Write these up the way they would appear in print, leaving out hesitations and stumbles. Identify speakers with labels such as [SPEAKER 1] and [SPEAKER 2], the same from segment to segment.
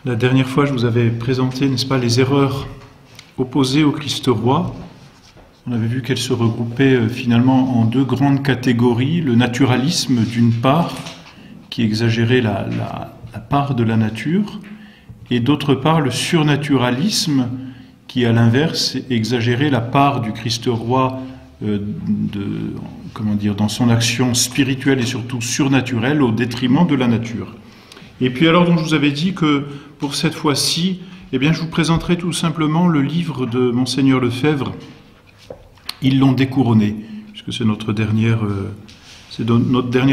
[SPEAKER 1] La dernière fois, je vous avais présenté, n'est-ce pas, les erreurs opposées au Christ roi. On avait vu qu'elles se regroupaient finalement en deux grandes catégories. Le naturalisme, d'une part, qui exagérait la part de la nature, et d'autre part, le surnaturalisme, qui, à l'inverse, exagérait la part du Christ roi dans son action spirituelle et surtout surnaturelle au détriment de la nature. Et puis alors, donc, je vous avais dit que pour cette fois-ci, eh bien, je vous présenterai tout simplement le livre de Monseigneur Lefebvre, Ils l'ont découronné, puisque c'est notre dernière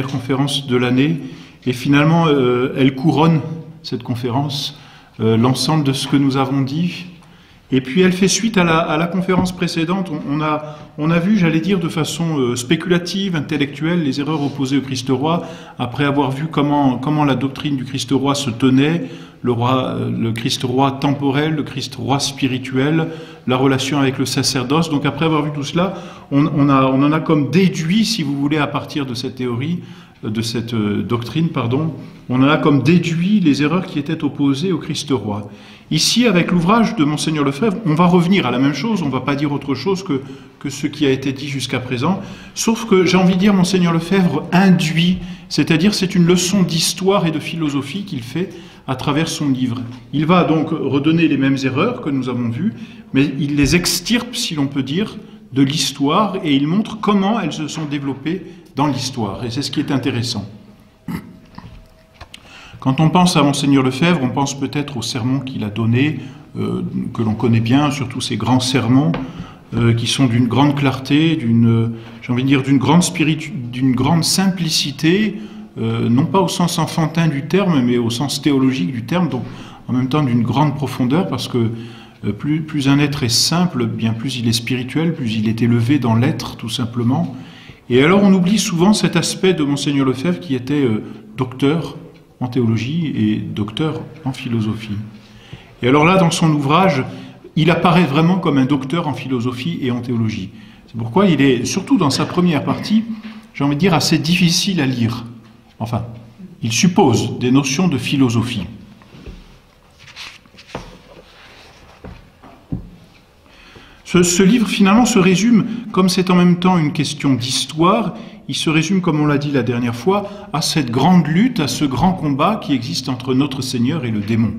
[SPEAKER 1] conférence de l'année. Et finalement, elle couronne, cette conférence, l'ensemble de ce que nous avons dit. Et puis elle fait suite à la conférence précédente. On a vu, j'allais dire, de façon spéculative, intellectuelle, les erreurs opposées au Christ roi, après avoir vu comment la doctrine du Christ roi se tenait, le Christ roi temporel, le Christ roi spirituel, la relation avec le sacerdoce. Donc après avoir vu tout cela, on en a comme déduit, si vous voulez, à partir de cette théorie, de cette doctrine, on en a comme déduit les erreurs qui étaient opposées au Christ roi. Ici, avec l'ouvrage de Monseigneur Lefebvre, on va revenir à la même chose, on ne va pas dire autre chose que ce qui a été dit jusqu'à présent, sauf que, j'ai envie de dire, Monseigneur Lefebvre induit, c'est-à-dire c'est une leçon d'histoire et de philosophie qu'il fait à travers son livre. Il va donc redonner les mêmes erreurs que nous avons vues, mais il les extirpe, si l'on peut dire, de l'histoire, et il montre comment elles se sont développées dans l'histoire, et c'est ce qui est intéressant. Quand on pense à Monseigneur Lefebvre, on pense peut-être aux sermons qu'il a donnés, que l'on connaît bien, surtout ces grands sermons, qui sont d'une grande clarté, d'une grande simplicité, non pas au sens enfantin du terme, mais au sens théologique du terme, donc en même temps d'une grande profondeur, parce que plus un être est simple, bien plus il est spirituel, plus il est élevé dans l'être, tout simplement. Et alors on oublie souvent cet aspect de Monseigneur Lefebvre qui était docteur en théologie et docteur en philosophie. Et alors là, dans son ouvrage, il apparaît vraiment comme un docteur en philosophie et en théologie. C'est pourquoi il est, surtout dans sa première partie, j'ai envie de dire, assez difficile à lire. Enfin, il suppose des notions de philosophie. Ce livre, finalement, se résume, comme c'est en même temps une question d'histoire, il se résume, comme on l'a dit la dernière fois, à cette grande lutte, à ce grand combat qui existe entre notre Seigneur et le démon.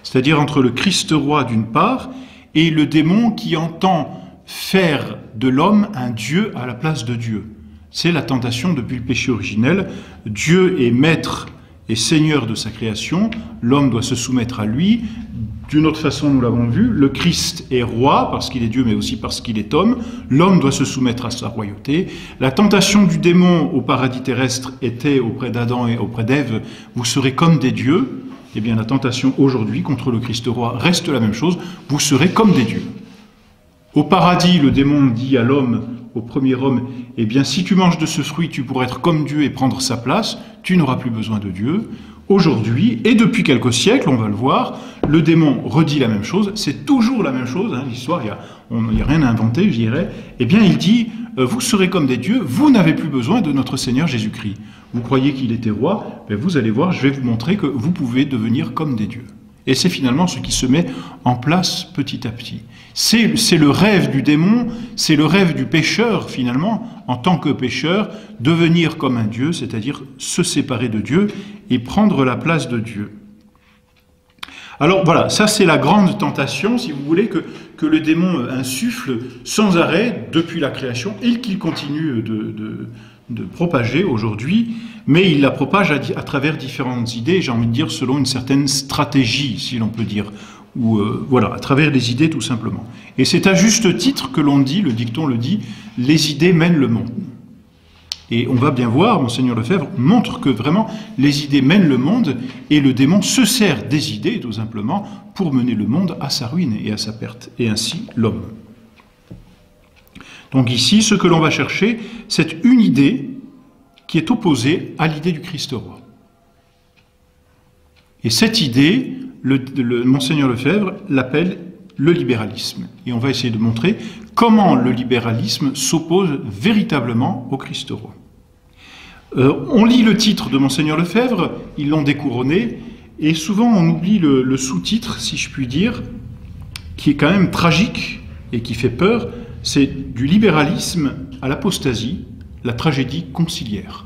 [SPEAKER 1] C'est-à-dire entre le Christ roi d'une part, et le démon qui entend faire de l'homme un Dieu à la place de Dieu. C'est la tentation depuis le péché originel. Dieu est maître et seigneur de sa création, l'homme doit se soumettre à lui. D'une autre façon, nous l'avons vu, le Christ est roi, parce qu'il est Dieu, mais aussi parce qu'il est homme. L'homme doit se soumettre à sa royauté. La tentation du démon au paradis terrestre était auprès d'Adam et auprès d'Ève, vous serez comme des dieux. Eh bien, la tentation aujourd'hui contre le Christ roi reste la même chose, vous serez comme des dieux. Au paradis, le démon dit à l'homme, au premier homme, eh bien, si tu manges de ce fruit, tu pourras être comme Dieu et prendre sa place, tu n'auras plus besoin de Dieu. Aujourd'hui, et depuis quelques siècles, on va le voir, le démon redit la même chose, c'est toujours la même chose, l'histoire, il n'y a rien à inventer, je dirais. Eh bien, il dit, vous serez comme des dieux, vous n'avez plus besoin de notre Seigneur Jésus-Christ. Vous croyez qu'il était roi, ben vous allez voir, je vais vous montrer que vous pouvez devenir comme des dieux. Et c'est finalement ce qui se met en place petit à petit. C'est le rêve du démon, c'est le rêve du pécheur finalement, en tant que pécheur, devenir comme un Dieu, c'est-à-dire se séparer de Dieu et prendre la place de Dieu. Alors voilà, ça c'est la grande tentation, si vous voulez, que le démon insuffle sans arrêt depuis la création et qu'il continue de propager aujourd'hui, mais il la propage à travers différentes idées, j'ai envie de dire selon une certaine stratégie, si l'on peut dire, ou voilà, à travers les idées tout simplement. Et c'est à juste titre que l'on dit, le dicton le dit, les idées mènent le monde. Et on va bien voir, Monseigneur Lefebvre montre que vraiment les idées mènent le monde et le démon se sert des idées tout simplement pour mener le monde à sa ruine et à sa perte, et ainsi l'homme. Donc ici, ce que l'on va chercher, c'est une idée qui est opposée à l'idée du Christ roi. Et cette idée, Monseigneur Lefebvre l'appelle le libéralisme. Et on va essayer de montrer comment le libéralisme s'oppose véritablement au Christ roi. On lit le titre de Monseigneur Lefebvre, Ils l'ont découronné, Et souvent on oublie le sous-titre, si je puis dire, qui est quand même tragique et qui fait peur, c'est du libéralisme à l'apostasie, la tragédie conciliaire.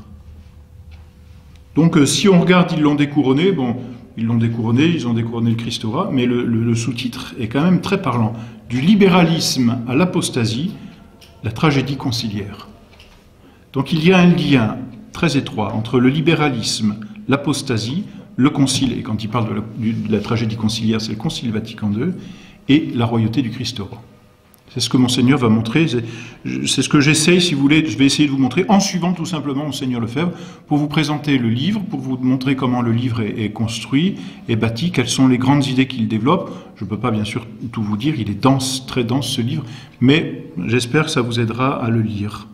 [SPEAKER 1] Donc si on regarde, ils l'ont découronné, bon, ils ont découronné le Christ roi, mais le sous-titre est quand même très parlant. Du libéralisme à l'apostasie, la tragédie conciliaire. Donc il y a un lien très étroit entre le libéralisme, l'apostasie, le concile, et quand il parle de la tragédie conciliaire, c'est le Concile Vatican II, et la royauté du Christ roi. C'est ce que Monseigneur va montrer, c'est ce que j'essaye, si vous voulez, je vais essayer de vous montrer, en suivant tout simplement Monseigneur Lefebvre, pour vous présenter le livre, pour vous montrer comment le livre est construit, est bâti, quelles sont les grandes idées qu'il développe. Je ne peux pas bien sûr tout vous dire, il est dense, très dense ce livre, mais j'espère que ça vous aidera à le lire.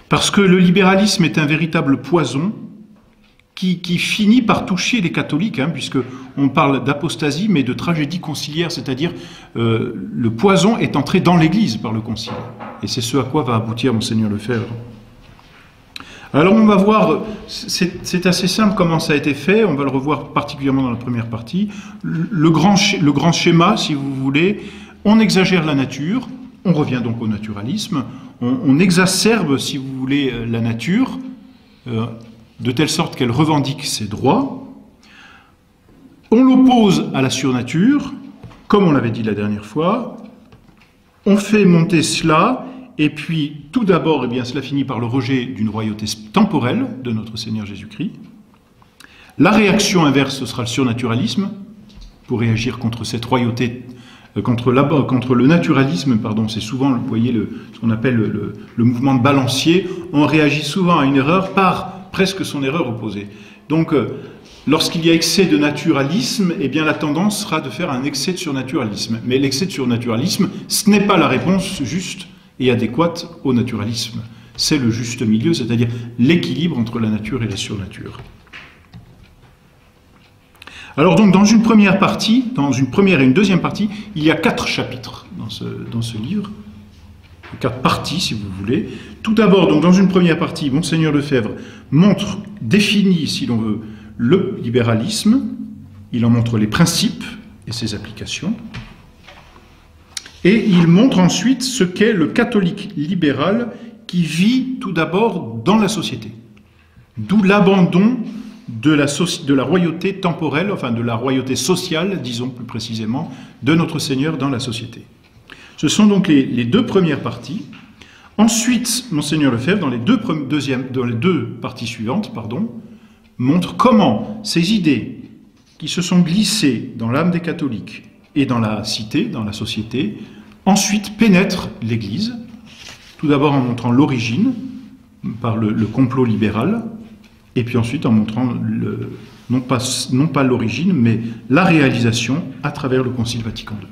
[SPEAKER 1] Parce que le libéralisme est un véritable poison qui finit par toucher les catholiques, puisqu'on parle d'apostasie, mais de tragédie conciliaire, c'est-à-dire le poison est entré dans l'Église par le concile. Et c'est ce à quoi va aboutir Monseigneur Lefebvre. Alors on va voir, c'est assez simple comment ça a été fait, on va le revoir particulièrement dans la première partie. Le grand schéma, si vous voulez, on exagère la nature, on revient donc au naturalisme, on exacerbe, si vous voulez, la nature, de telle sorte qu'elle revendique ses droits. On l'oppose à la surnature, comme on l'avait dit la dernière fois. On fait monter cela, et puis tout d'abord, eh bien, cela finit par le rejet d'une royauté temporelle de notre Seigneur Jésus-Christ. La réaction inverse, ce sera le surnaturalisme, pour réagir contre cette royauté, contre le naturalisme, pardon, c'est souvent, vous voyez, ce qu'on appelle le mouvement de balancier. On réagit souvent à une erreur par presque son erreur opposée. Donc, lorsqu'il y a excès de naturalisme, eh bien la tendance sera de faire un excès de surnaturalisme. Mais l'excès de surnaturalisme, ce n'est pas la réponse juste et adéquate au naturalisme. C'est le juste milieu, c'est-à-dire l'équilibre entre la nature et la surnature. Alors donc, dans une première partie, dans une première et une deuxième partie, il y a 4 chapitres dans ce livre. 4 parties, si vous voulez. Tout d'abord, donc, dans une première partie, Monseigneur Lefebvre définit, si l'on veut, le libéralisme. Il en montre les principes et ses applications. Et il montre ensuite ce qu'est le catholique libéral qui vit tout d'abord dans la société. D'où l'abandon de la royauté temporelle, enfin de la royauté sociale, disons plus précisément, de notre Seigneur dans la société. Ce sont donc les 2 premières parties. Ensuite, Monseigneur Lefebvre, dans les deux parties suivantes, montre comment ces idées qui se sont glissées dans l'âme des catholiques et dans la cité, dans la société, ensuite pénètrent l'Église, tout d'abord en montrant l'origine, par le complot libéral, et puis ensuite en montrant non pas l'origine, mais la réalisation à travers le Concile Vatican II.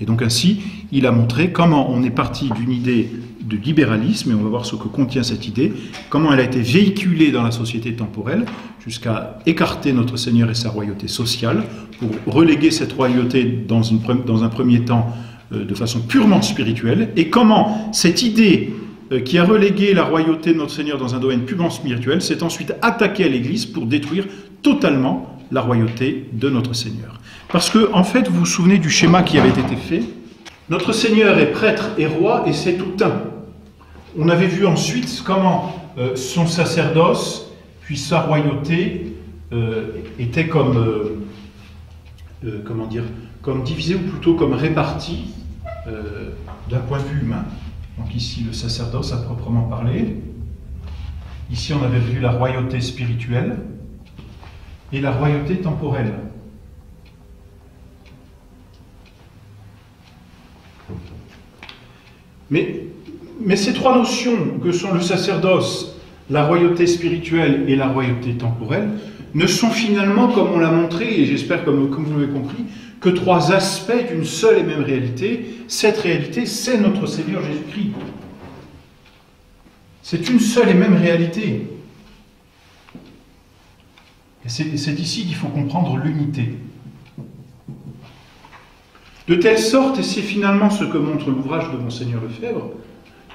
[SPEAKER 1] Et donc ainsi, il a montré comment on est parti d'une idée de libéralisme, et on va voir ce que contient cette idée, comment elle a été véhiculée dans la société temporelle, jusqu'à écarter notre Seigneur et sa royauté sociale, pour reléguer cette royauté dans un premier temps de façon purement spirituelle, et comment cette idée qui a relégué la royauté de notre Seigneur dans un domaine purement spirituel s'est ensuite attaquée à l'Église pour détruire totalement la royauté de notre Seigneur. Parce que, en fait, vous vous souvenez du schéma qui avait été fait. Notre Seigneur est prêtre et roi, et c'est tout un. On avait vu ensuite comment son sacerdoce, puis sa royauté, étaient comme divisés, ou plutôt comme répartis d'un point de vue humain. Donc ici, le sacerdoce à proprement parler. Ici, on avait vu la royauté spirituelle et la royauté temporelle. Mais ces 3 notions que sont le sacerdoce, la royauté spirituelle et la royauté temporelle ne sont finalement, comme on l'a montré, et j'espère comme vous l'avez compris, que 3 aspects d'une seule et même réalité. Cette réalité, c'est notre Seigneur Jésus-Christ. C'est une seule et même réalité. Et c'est ici qu'il faut comprendre l'unité. De telle sorte, et c'est finalement ce que montre l'ouvrage de Monseigneur Lefebvre,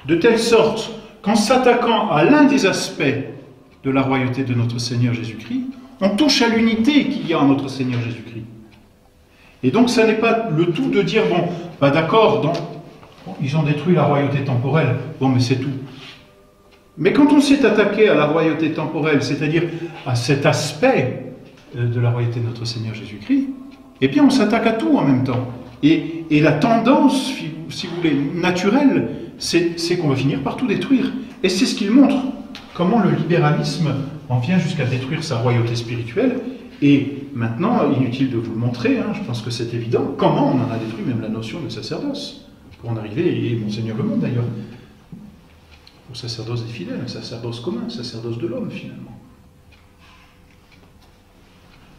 [SPEAKER 1] de telle sorte qu'en s'attaquant à l'un des aspects de la royauté de notre Seigneur Jésus-Christ, On touche à l'unité qu'il y a en notre Seigneur Jésus-Christ. Et donc, ça n'est pas le tout de dire, bon, bah d'accord, ils ont détruit la royauté temporelle, bon, mais c'est tout. Mais quand on s'est attaqué à la royauté temporelle, c'est-à-dire à cet aspect de la royauté de notre Seigneur Jésus-Christ, eh bien, on s'attaque à tout en même temps. Et la tendance, si vous voulez, naturelle, c'est qu'on va finir par tout détruire. Et c'est ce qu'il montre, comment le libéralisme en vient jusqu'à détruire sa royauté spirituelle. Et maintenant, inutile de vous le montrer, hein, je pense que c'est évident, comment on en a détruit même la notion de sacerdoce, pour en arriver, et Monseigneur le montre d'ailleurs, au sacerdoce des fidèles, un sacerdoce commun, un sacerdoce de l'homme finalement.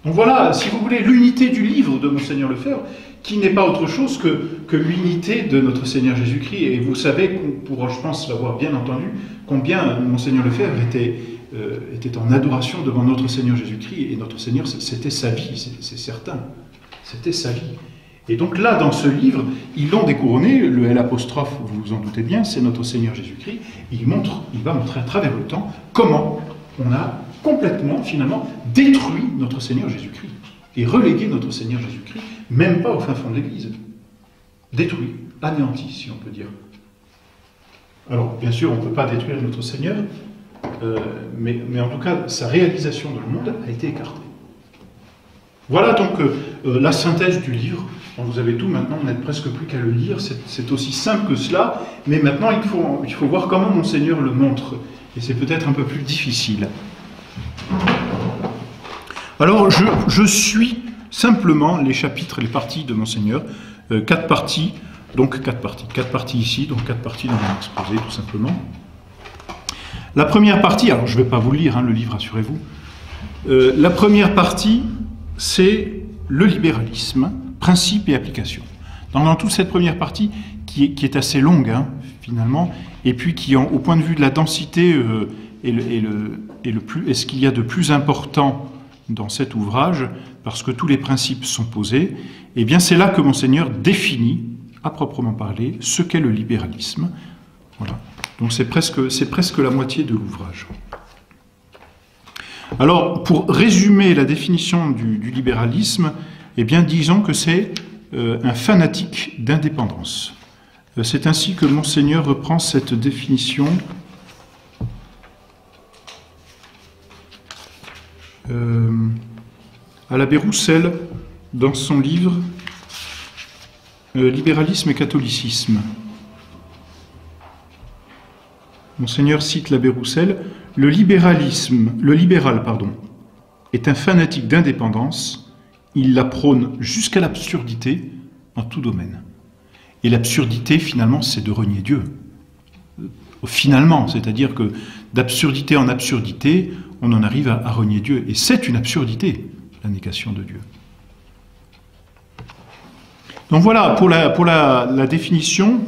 [SPEAKER 1] Donc voilà, si vous voulez, l'unité du livre de Monseigneur Lefebvre, qui n'est pas autre chose que l'unité de notre Seigneur Jésus-Christ. Et vous savez, pour, je pense l'avoir bien entendu, combien Monseigneur Lefebvre était en adoration devant notre Seigneur Jésus-Christ. Et notre Seigneur, c'était sa vie, c'est certain. C'était sa vie. Et donc là, dans ce livre, ils l'ont découronné, le L', vous vous en doutez bien, c'est notre Seigneur Jésus-Christ. Il va montrer à travers le temps comment on a complètement, finalement, détruit notre Seigneur Jésus-Christ et relégué notre Seigneur Jésus-Christ, même pas au fin fond de l'Église. Détruit, anéanti, si on peut dire. Alors, bien sûr, on ne peut pas détruire notre Seigneur, mais en tout cas, sa réalisation dans le monde a été écartée. Voilà donc la synthèse du livre. Bon, vous avez tout maintenant, on n'a presque plus qu'à le lire, c'est aussi simple que cela, mais maintenant il faut voir comment Monseigneur le montre, et c'est peut-être un peu plus difficile. Alors, je suis simplement les chapitres, les parties de Monseigneur, 4 parties, donc 4 parties. 4 parties ici, donc 4 parties dans mon exposé, tout simplement. La première partie, alors je ne vais pas vous le lire, hein, le livre, rassurez-vous. La première partie, c'est le libéralisme, principe et application. Dans toute cette première partie, qui est assez longue, hein, finalement, et puis qui, au point de vue de la densité, est ce qu'il y a de plus important dans cet ouvrage, parce que tous les principes sont posés, eh bien c'est là que Monseigneur définit, à proprement parler, ce qu'est le libéralisme. Voilà. Donc c'est presque la moitié de l'ouvrage. Alors, pour résumer la définition du libéralisme, eh bien disons que c'est un fanatique d'indépendance. C'est ainsi que Monseigneur reprend cette définition à l'abbé Roussel dans son livre Libéralisme et catholicisme. Monseigneur cite l'abbé Roussel, le libéral, est un fanatique d'indépendance, il la prône jusqu'à l'absurdité en tout domaine. Et l'absurdité, finalement, c'est de renier Dieu. Finalement, c'est-à-dire que d'absurdité en absurdité, on en arrive à renier Dieu. Et c'est une absurdité, la négation de Dieu. Donc voilà, pour la définition,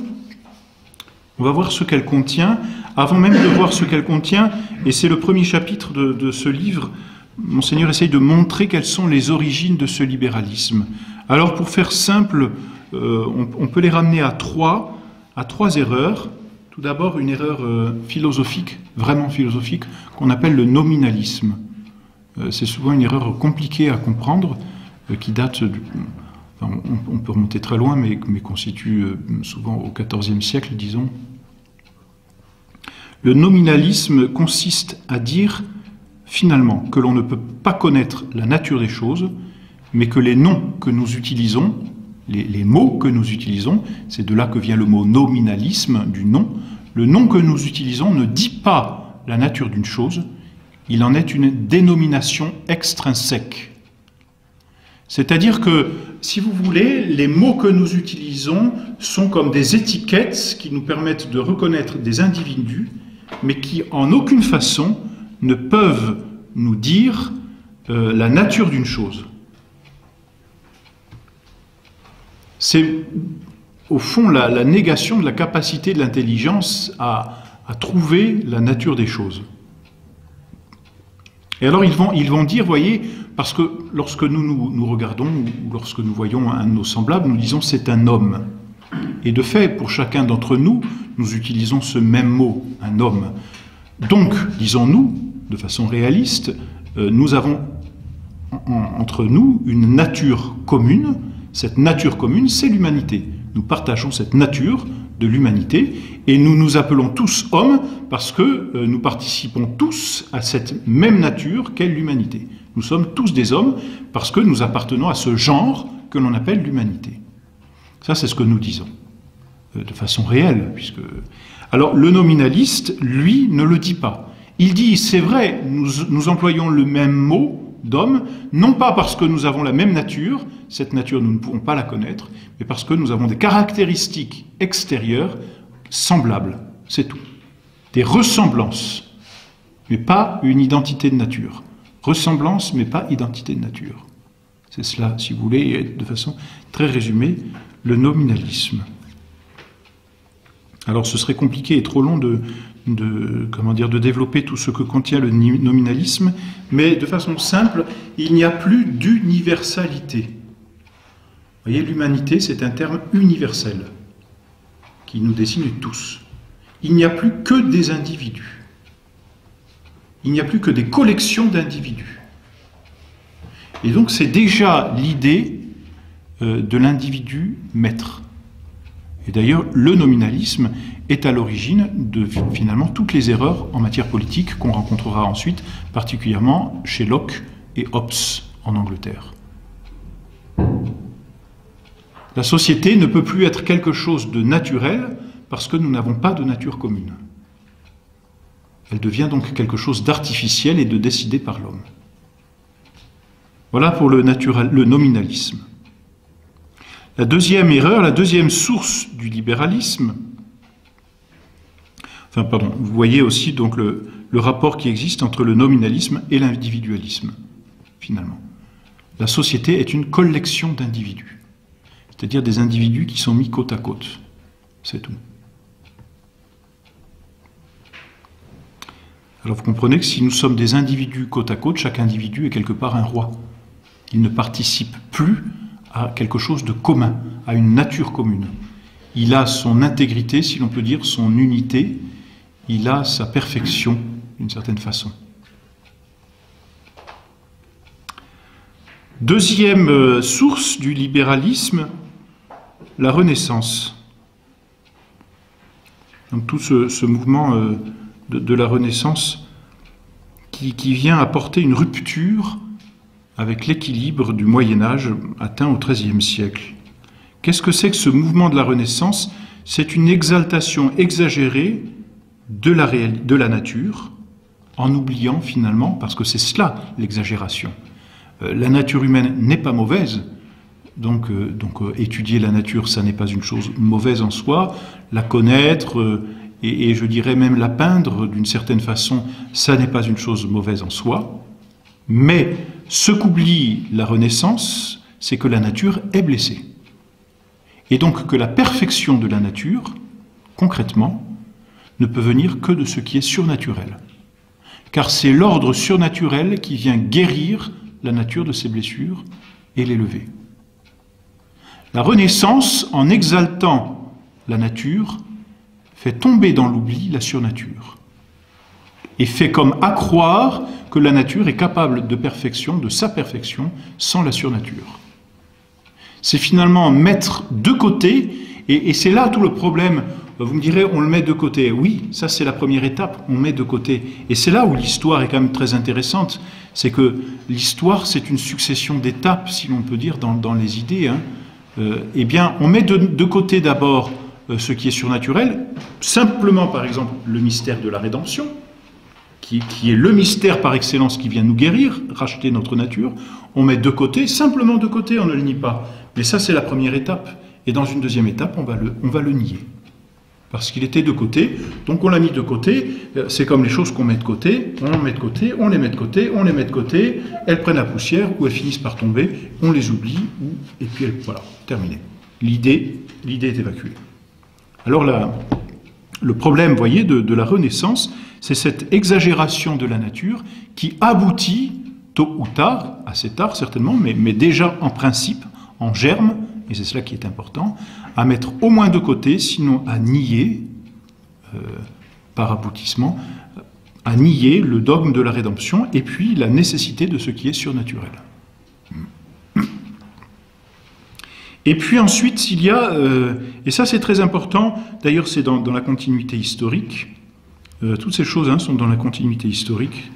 [SPEAKER 1] on va voir ce qu'elle contient. Avant même de voir ce qu'elle contient, et c'est le premier chapitre de ce livre, Monseigneur essaye de montrer quelles sont les origines de ce libéralisme. Alors pour faire simple, on peut les ramener à trois erreurs. Tout d'abord, une erreur philosophique, vraiment philosophique, qu'on appelle le nominalisme. C'est souvent une erreur compliquée à comprendre, qui date on peut remonter très loin, mais constitue souvent au XIVe siècle, disons. Le nominalisme consiste à dire, finalement, que l'on ne peut pas connaître la nature des choses, mais que les noms que nous utilisons, les mots que nous utilisons, c'est de là que vient le mot nominalisme, du nom. Le nom que nous utilisons ne dit pas la nature d'une chose, il en est une dénomination extrinsèque. C'est-à-dire que, si vous voulez, les mots que nous utilisons sont comme des étiquettes qui nous permettent de reconnaître des individus, mais qui, en aucune façon, ne peuvent nous dire la nature d'une chose. C'est, au fond, la négation de la capacité de l'intelligence à trouver la nature des choses. Et alors, ils vont dire, voyez, parce que lorsque nous regardons, ou lorsque nous voyons un de nos semblables, nous disons « c'est un homme ». Et de fait, pour chacun d'entre nous, nous utilisons ce même mot, un homme. Donc, disons-nous, de façon réaliste, nous avons entre nous une nature commune. Cette nature commune, c'est l'humanité. Nous partageons cette nature de l'humanité et nous nous appelons tous hommes parce que nous participons tous à cette même nature qu'est l'humanité. Nous sommes tous des hommes parce que nous appartenons à ce genre que l'on appelle l'humanité. Ça, c'est ce que nous disons, de façon réelle. Alors, le nominaliste, lui, ne le dit pas. Il dit, c'est vrai, nous employons le même mot d'homme, non pas parce que nous avons la même nature, cette nature nous ne pouvons pas la connaître, mais parce que nous avons des caractéristiques extérieures semblables, c'est tout. Des ressemblances, mais pas une identité de nature. Ressemblance, mais pas identité de nature. C'est cela, si vous voulez, de façon très résumée, le nominalisme. Alors ce serait compliqué et trop long de développer tout ce que contient le nominalisme, mais de façon simple, il n'y a plus d'universalité. Vous voyez, l'humanité, c'est un terme universel qui nous désigne tous. Il n'y a plus que des individus. Il n'y a plus que des collections d'individus. Et donc c'est déjà l'idée de l'individu maître. Et d'ailleurs, le nominalisme est à l'origine de finalement toutes les erreurs en matière politique qu'on rencontrera ensuite, particulièrement chez Locke et Hobbes en Angleterre. La société ne peut plus être quelque chose de naturel parce que nous n'avons pas de nature commune. Elle devient donc quelque chose d'artificiel et de décidé par l'homme. Voilà pour le nominalisme. La deuxième erreur, la deuxième source du libéralisme, vous voyez aussi donc le rapport qui existe entre le nominalisme et l'individualisme, finalement. La société est une collection d'individus, c'est-à-dire des individus qui sont mis côte à côte, c'est tout. Alors vous comprenez que si nous sommes des individus côte à côte, chaque individu est quelque part un roi. Il ne participe plus à quelque chose de commun, à une nature commune. Il a son intégrité, si l'on peut dire, son unité, il a sa perfection, d'une certaine façon. Deuxième source du libéralisme, la Renaissance. Donc tout ce mouvement de la Renaissance qui vient apporter une rupture avec l'équilibre du Moyen-Âge atteint au XIIIe siècle. Qu'est-ce que c'est que ce mouvement de la Renaissance? C'est une exaltation exagérée de la nature, en oubliant finalement, parce que c'est cela l'exagération. La nature humaine n'est pas mauvaise, donc étudier la nature, ça n'est pas une chose mauvaise en soi, la connaître, et je dirais même la peindre d'une certaine façon, ça n'est pas une chose mauvaise en soi, mais ce qu'oublie la Renaissance, c'est que la nature est blessée. Et donc que la perfection de la nature, concrètement, ne peut venir que de ce qui est surnaturel. Car c'est l'ordre surnaturel qui vient guérir la nature de ses blessures et l'élever. La Renaissance, en exaltant la nature, fait tomber dans l'oubli la surnature. Et fait comme accroire que la nature est capable de perfection, de sa perfection, sans la surnature. C'est finalement mettre de côté, et c'est là tout le problème. Vous me direz, on le met de côté. Oui, ça c'est la première étape, on met de côté. Et c'est là où l'histoire est quand même très intéressante. C'est que l'histoire, c'est une succession d'étapes, si l'on peut dire, dans les idées. Eh bien, on met de côté d'abord ce qui est surnaturel, simplement par exemple le mystère de la rédemption, qui est le mystère par excellence qui vient nous guérir, racheter notre nature. On met de côté, simplement de côté, on ne le nie pas. Mais ça c'est la première étape. Et dans une deuxième étape, on va le nier. Parce qu'il était de côté, donc on l'a mis de côté, c'est comme les choses qu'on met de côté, on les met de côté, on les met de côté, on les met de côté, elles prennent la poussière, ou elles finissent par tomber, on les oublie, et puis voilà, terminé. L'idée est évacuée. Alors là, le problème, vous voyez, de la Renaissance, c'est cette exagération de la nature qui aboutit, tôt ou tard, assez tard certainement, mais déjà en principe, en germe, et c'est cela qui est important, à mettre au moins de côté, sinon à nier, par aboutissement, à nier le dogme de la rédemption et puis la nécessité de ce qui est surnaturel. Et puis ensuite, il y a, et ça c'est très important, d'ailleurs c'est dans la continuité historique, toutes ces choses sont dans la continuité historique.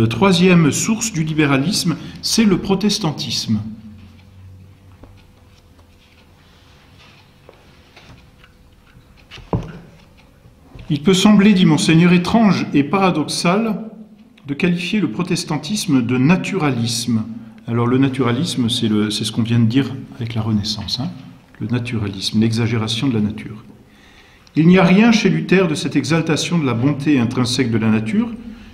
[SPEAKER 1] Troisième source du libéralisme, c'est le protestantisme. Il peut sembler, dit Monseigneur, étrange et paradoxal de qualifier le protestantisme de naturalisme. Alors le naturalisme, c'est ce qu'on vient de dire avec la Renaissance, le naturalisme, l'exagération de la nature. Il n'y a rien chez Luther de cette exaltation de la bonté intrinsèque de la nature,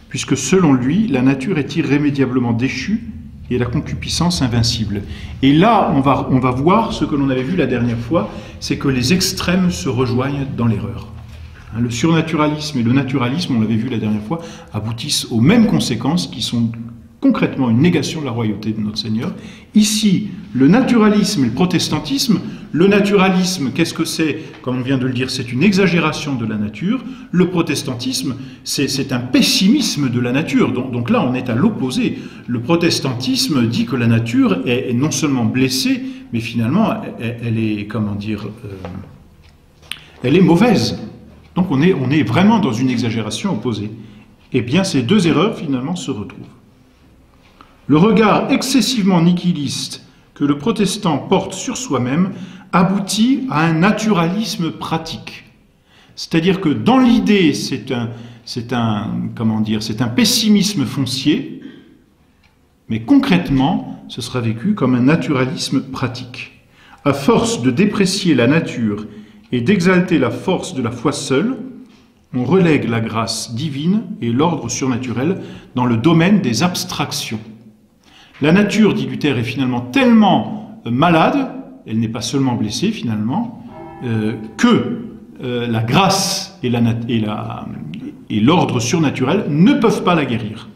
[SPEAKER 1] puisque selon lui, la nature est irrémédiablement déchue et la concupiscence invincible. Et là, on va voir ce que l'on avait vu la dernière fois, c'est que les extrêmes se rejoignent dans l'erreur. Le surnaturalisme et le naturalisme, on l'avait vu la dernière fois, aboutissent aux mêmes conséquences qui sont concrètement une négation de la royauté de notre Seigneur. Ici, le naturalisme et le protestantisme, le naturalisme, qu'est-ce que c'est? Comme on vient de le dire, c'est une exagération de la nature. Le protestantisme, c'est un pessimisme de la nature. Donc là, on est à l'opposé. Le protestantisme dit que la nature est non seulement blessée, mais finalement, elle est, comment dire, elle est mauvaise. Donc on est vraiment dans une exagération opposée. Eh bien, ces deux erreurs, finalement, se retrouvent. Le regard excessivement nihiliste que le protestant porte sur soi-même aboutit à un naturalisme pratique. C'est-à-dire que dans l'idée, c'est un pessimisme foncier, mais concrètement, ce sera vécu comme un naturalisme pratique. À force de déprécier la nature et d'exalter la force de la foi seule, on relègue la grâce divine et l'ordre surnaturel dans le domaine des abstractions. La nature, dit Luther, est finalement tellement malade, elle n'est pas seulement blessée finalement, que la grâce et l'ordre surnaturel ne peuvent pas la guérir.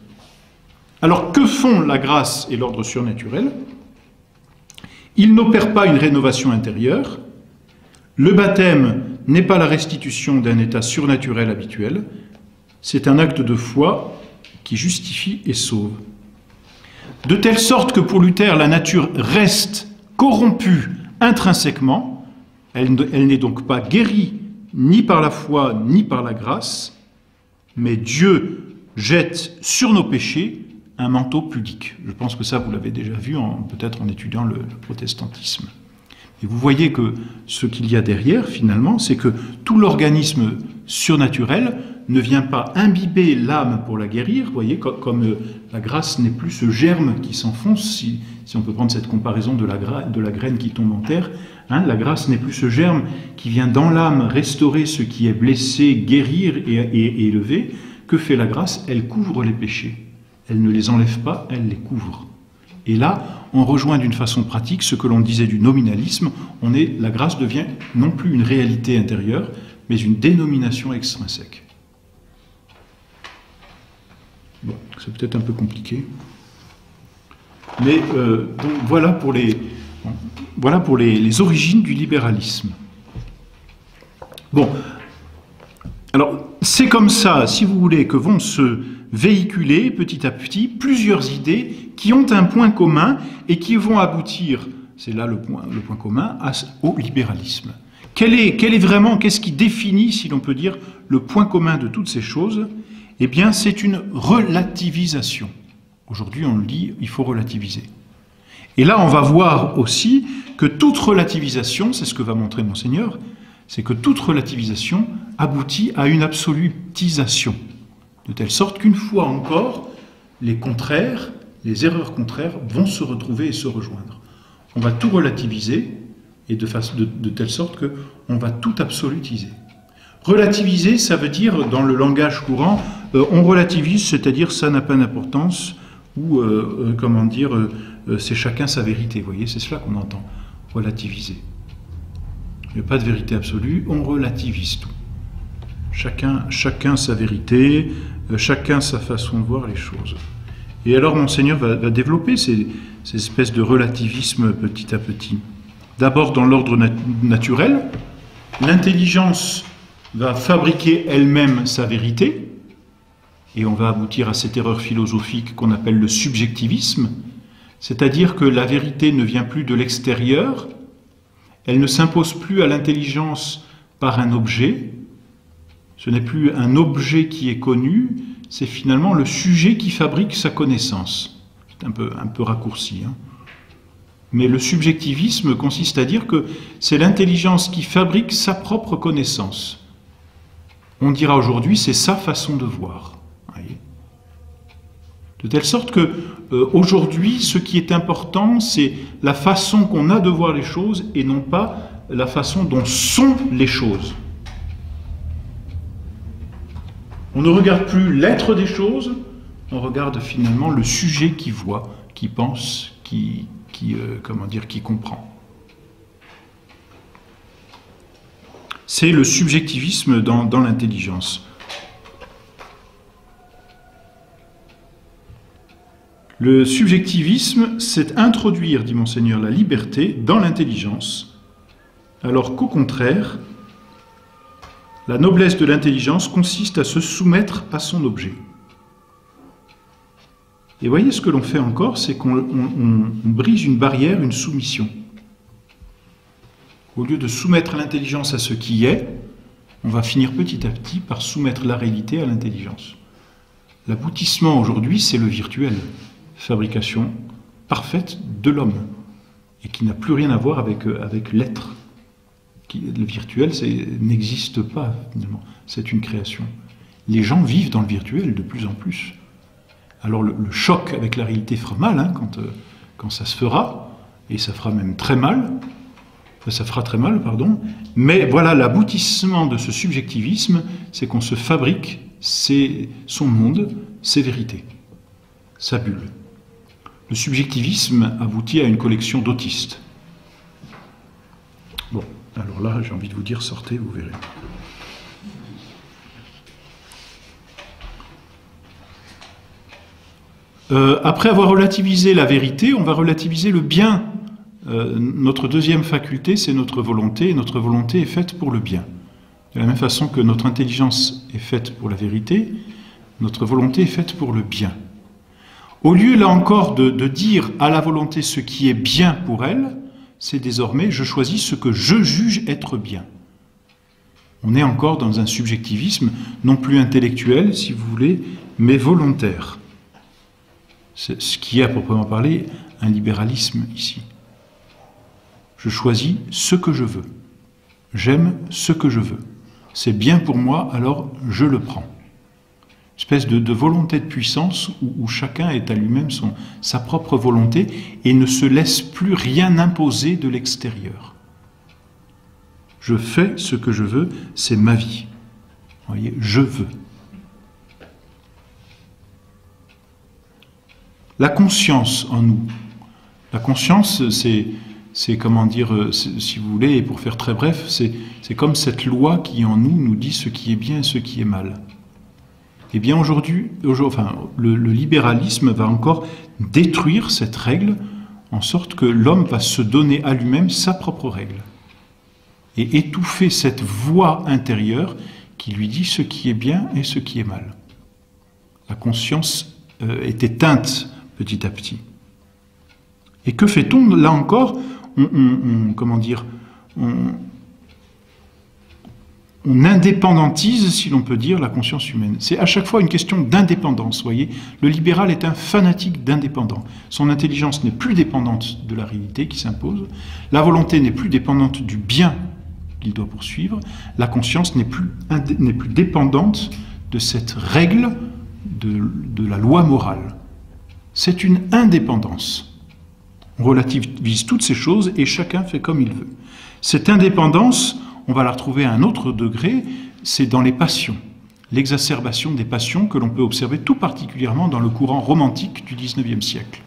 [SPEAKER 1] Alors que font la grâce et l'ordre surnaturel? Ils n'opèrent pas une rénovation intérieure. Le baptême n'est pas la restitution d'un état surnaturel habituel, c'est un acte de foi qui justifie et sauve. De telle sorte que pour Luther, la nature reste corrompue intrinsèquement, elle n'est donc pas guérie ni par la foi ni par la grâce, mais Dieu jette sur nos péchés un manteau pudique. Je pense que ça, vous l'avez déjà vu, peut-être en étudiant le protestantisme. Et vous voyez que ce qu'il y a derrière, finalement, c'est que tout l'organisme surnaturel ne vient pas imbiber l'âme pour la guérir. Vous voyez, comme la grâce n'est plus ce germe qui s'enfonce, si on peut prendre cette comparaison de la graine qui tombe en terre, la grâce n'est plus ce germe qui vient dans l'âme restaurer ce qui est blessé, guérir et élever. Que fait la grâce? Elle couvre les péchés. Elle ne les enlève pas, elle les couvre. Et là, on rejoint d'une façon pratique ce que l'on disait du nominalisme. La grâce devient non plus une réalité intérieure, mais une dénomination extrinsèque. Bon, c'est peut-être un peu compliqué. Mais donc, voilà pour les origines du libéralisme. Bon, alors c'est comme ça, si vous voulez, que vont se véhiculer petit à petit plusieurs idées qui ont un point commun et qui vont aboutir, c'est là le point commun, au libéralisme. Qu'est-ce qui définit, si l'on peut dire, le point commun de toutes ces choses? Eh bien, c'est une relativisation. Aujourd'hui, on le dit, il faut relativiser. Et là, on va voir aussi que toute relativisation, c'est ce que va montrer Monseigneur, c'est que toute relativisation aboutit à une absolutisation. De telle sorte qu'une fois encore, les contraires, les erreurs contraires vont se retrouver et se rejoindre. On va tout relativiser, et de telle sorte qu'on va tout absolutiser. Relativiser, ça veut dire, dans le langage courant, on relativise, c'est-à-dire ça n'a pas d'importance, ou, c'est chacun sa vérité. Vous voyez, c'est cela qu'on entend, relativiser. Il n'y a pas de vérité absolue, on relativise tout. Chacun sa vérité, chacun sa façon de voir les choses. Et alors Monseigneur va développer ces espèces de relativisme petit à petit. D'abord dans l'ordre naturel, l'intelligence va fabriquer elle-même sa vérité, et on va aboutir à cette erreur philosophique qu'on appelle le subjectivisme, c'est-à-dire que la vérité ne vient plus de l'extérieur, Elle ne s'impose plus à l'intelligence par un objet. Ce n'est plus un objet qui est connu, c'est finalement le sujet qui fabrique sa connaissance. C'est un peu raccourci, hein. Mais le subjectivisme consiste à dire que c'est l'intelligence qui fabrique sa propre connaissance. On dira aujourd'hui, c'est sa façon de voir. Voyez. De telle sorte que aujourd'hui, ce qui est important, c'est la façon qu'on a de voir les choses et non pas la façon dont sont les choses. On ne regarde plus l'être des choses, on regarde finalement le sujet qui voit, qui pense, qui comprend. C'est le subjectivisme dans l'intelligence. Le subjectivisme, c'est introduire, dit Monseigneur, la liberté dans l'intelligence, alors qu'au contraire, la noblesse de l'intelligence consiste à se soumettre à son objet. Et voyez, ce que l'on fait encore, c'est qu'on brise une barrière, une soumission. Au lieu de soumettre l'intelligence à ce qui est, on va finir petit à petit par soumettre la réalité à l'intelligence. L'aboutissement aujourd'hui, c'est le virtuel, fabrication parfaite de l'homme, et qui n'a plus rien à voir avec l'être. Le virtuel n'existe pas, finalement, c'est une création. Les gens vivent dans le virtuel de plus en plus. Alors le choc avec la réalité fera mal, hein, quand ça se fera, et ça fera même très mal, ça fera très mal, pardon, mais voilà, l'aboutissement de ce subjectivisme, c'est qu'on se fabrique son monde, ses vérités, sa bulle. Le subjectivisme aboutit à une collection d'autistes. Bon, alors là, j'ai envie de vous dire, sortez, vous verrez. Après avoir relativisé la vérité, on va relativiser le bien. Notre deuxième faculté, c'est notre volonté, et notre volonté est faite pour le bien. De la même façon que notre intelligence est faite pour la vérité, notre volonté est faite pour le bien. Au lieu, là encore, de dire à la volonté ce qui est bien pour elle, c'est désormais « je choisis ce que je juge être bien ». On est encore dans un subjectivisme, non plus intellectuel, si vous voulez, mais volontaire. C'est ce qui est, à proprement parler, un libéralisme ici. Je choisis ce que je veux. J'aime ce que je veux. C'est bien pour moi, alors je le prends. Une espèce de volonté de puissance où chacun est à lui-même sa propre volonté et ne se laisse plus rien imposer de l'extérieur. Je fais ce que je veux, c'est ma vie. Vous voyez, je veux. La conscience en nous. La conscience, c'est comment dire, si vous voulez, et pour faire très bref, c'est comme cette loi qui en nous dit ce qui est bien et ce qui est mal. Eh bien aujourd'hui, le libéralisme va encore détruire cette règle en sorte que l'homme va se donner à lui-même sa propre règle et étouffer cette voix intérieure qui lui dit ce qui est bien et ce qui est mal. La conscience est éteinte petit à petit. Et que fait-on là encore? On indépendantise, si l'on peut dire, la conscience humaine. C'est à chaque fois une question d'indépendance, voyez. Le libéral est un fanatique d'indépendant. Son intelligence n'est plus dépendante de la réalité qui s'impose. La volonté n'est plus dépendante du bien qu'il doit poursuivre. La conscience n'est plus dépendante de cette règle de la loi morale. C'est une indépendance. On relativise toutes ces choses et chacun fait comme il veut. Cette indépendance, on va la retrouver à un autre degré, c'est dans les passions. L'exacerbation des passions que l'on peut observer tout particulièrement dans le courant romantique du XIXe siècle.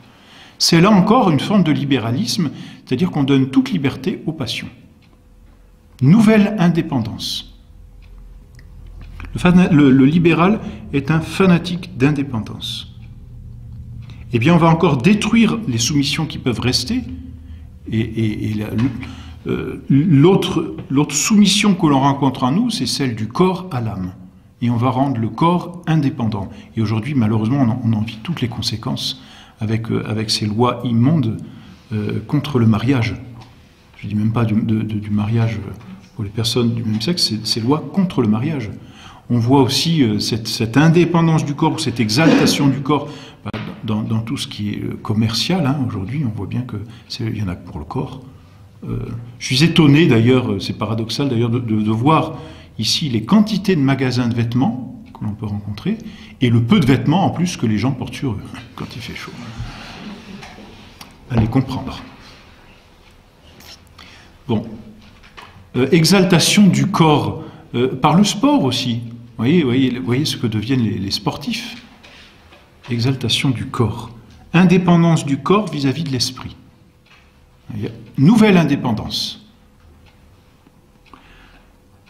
[SPEAKER 1] C'est là encore une forme de libéralisme, c'est-à-dire qu'on donne toute liberté aux passions. Nouvelle indépendance. Le libéral est un fanatique d'indépendance. Eh bien, on va encore détruire les soumissions qui peuvent rester, et l'autre soumission que l'on rencontre en nous, c'est celle du corps à l'âme. Et on va rendre le corps indépendant. Et aujourd'hui, malheureusement, on en vit toutes les conséquences avec ces lois immondes contre le mariage. je ne dis même pas du mariage pour les personnes du même sexe, ces lois contre le mariage. On voit aussi cette indépendance du corps, cette exaltation du corps dans tout ce qui est commercial. Hein. Aujourd'hui, on voit bien qu'il y en a que pour le corps. Je suis étonné d'ailleurs, c'est paradoxal d'ailleurs, de voir ici les quantités de magasins de vêtements que l'on peut rencontrer et le peu de vêtements en plus que les gens portent sur eux quand il fait chaud. À les comprendre. Bon. Exaltation du corps par le sport aussi. Voyez ce que deviennent les sportifs. Exaltation du corps. Indépendance du corps vis-à-vis de l'esprit. Nouvelle indépendance.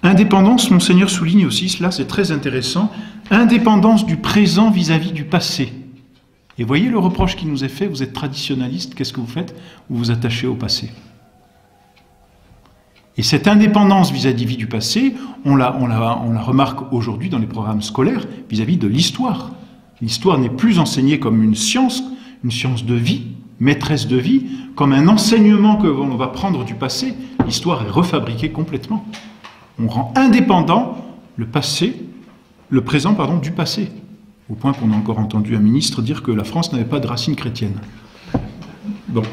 [SPEAKER 1] Indépendance, Monseigneur souligne aussi cela, c'est très intéressant. Indépendance du présent vis-à-vis du passé. Et voyez le reproche qui nous est fait, vous êtes traditionnaliste, qu'est-ce que vous faites? Vous vous attachez au passé. Et cette indépendance vis-à-vis du passé, on la remarque aujourd'hui dans les programmes scolaires vis-à-vis de l'histoire. L'histoire n'est plus enseignée comme une science de vie, maîtresse de vie, comme un enseignement que l'on va prendre du passé. L'histoire est refabriquée complètement. On rend indépendant le présent du passé. Au point qu'on a encore entendu un ministre dire que la France n'avait pas de racines chrétiennes. Bon,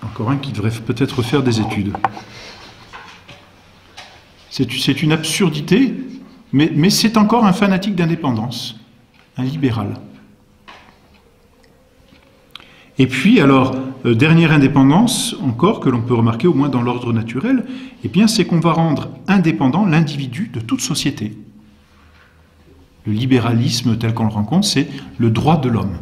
[SPEAKER 1] encore un qui devrait peut-être faire des études. C'est une absurdité, mais c'est encore un fanatique d'indépendance, un libéral. Et puis, alors, dernière indépendance, encore, que l'on peut remarquer au moins dans l'ordre naturel, eh bien, c'est qu'on va rendre indépendant l'individu de toute société. Le libéralisme tel qu'on le rencontre, c'est le droit de l'homme.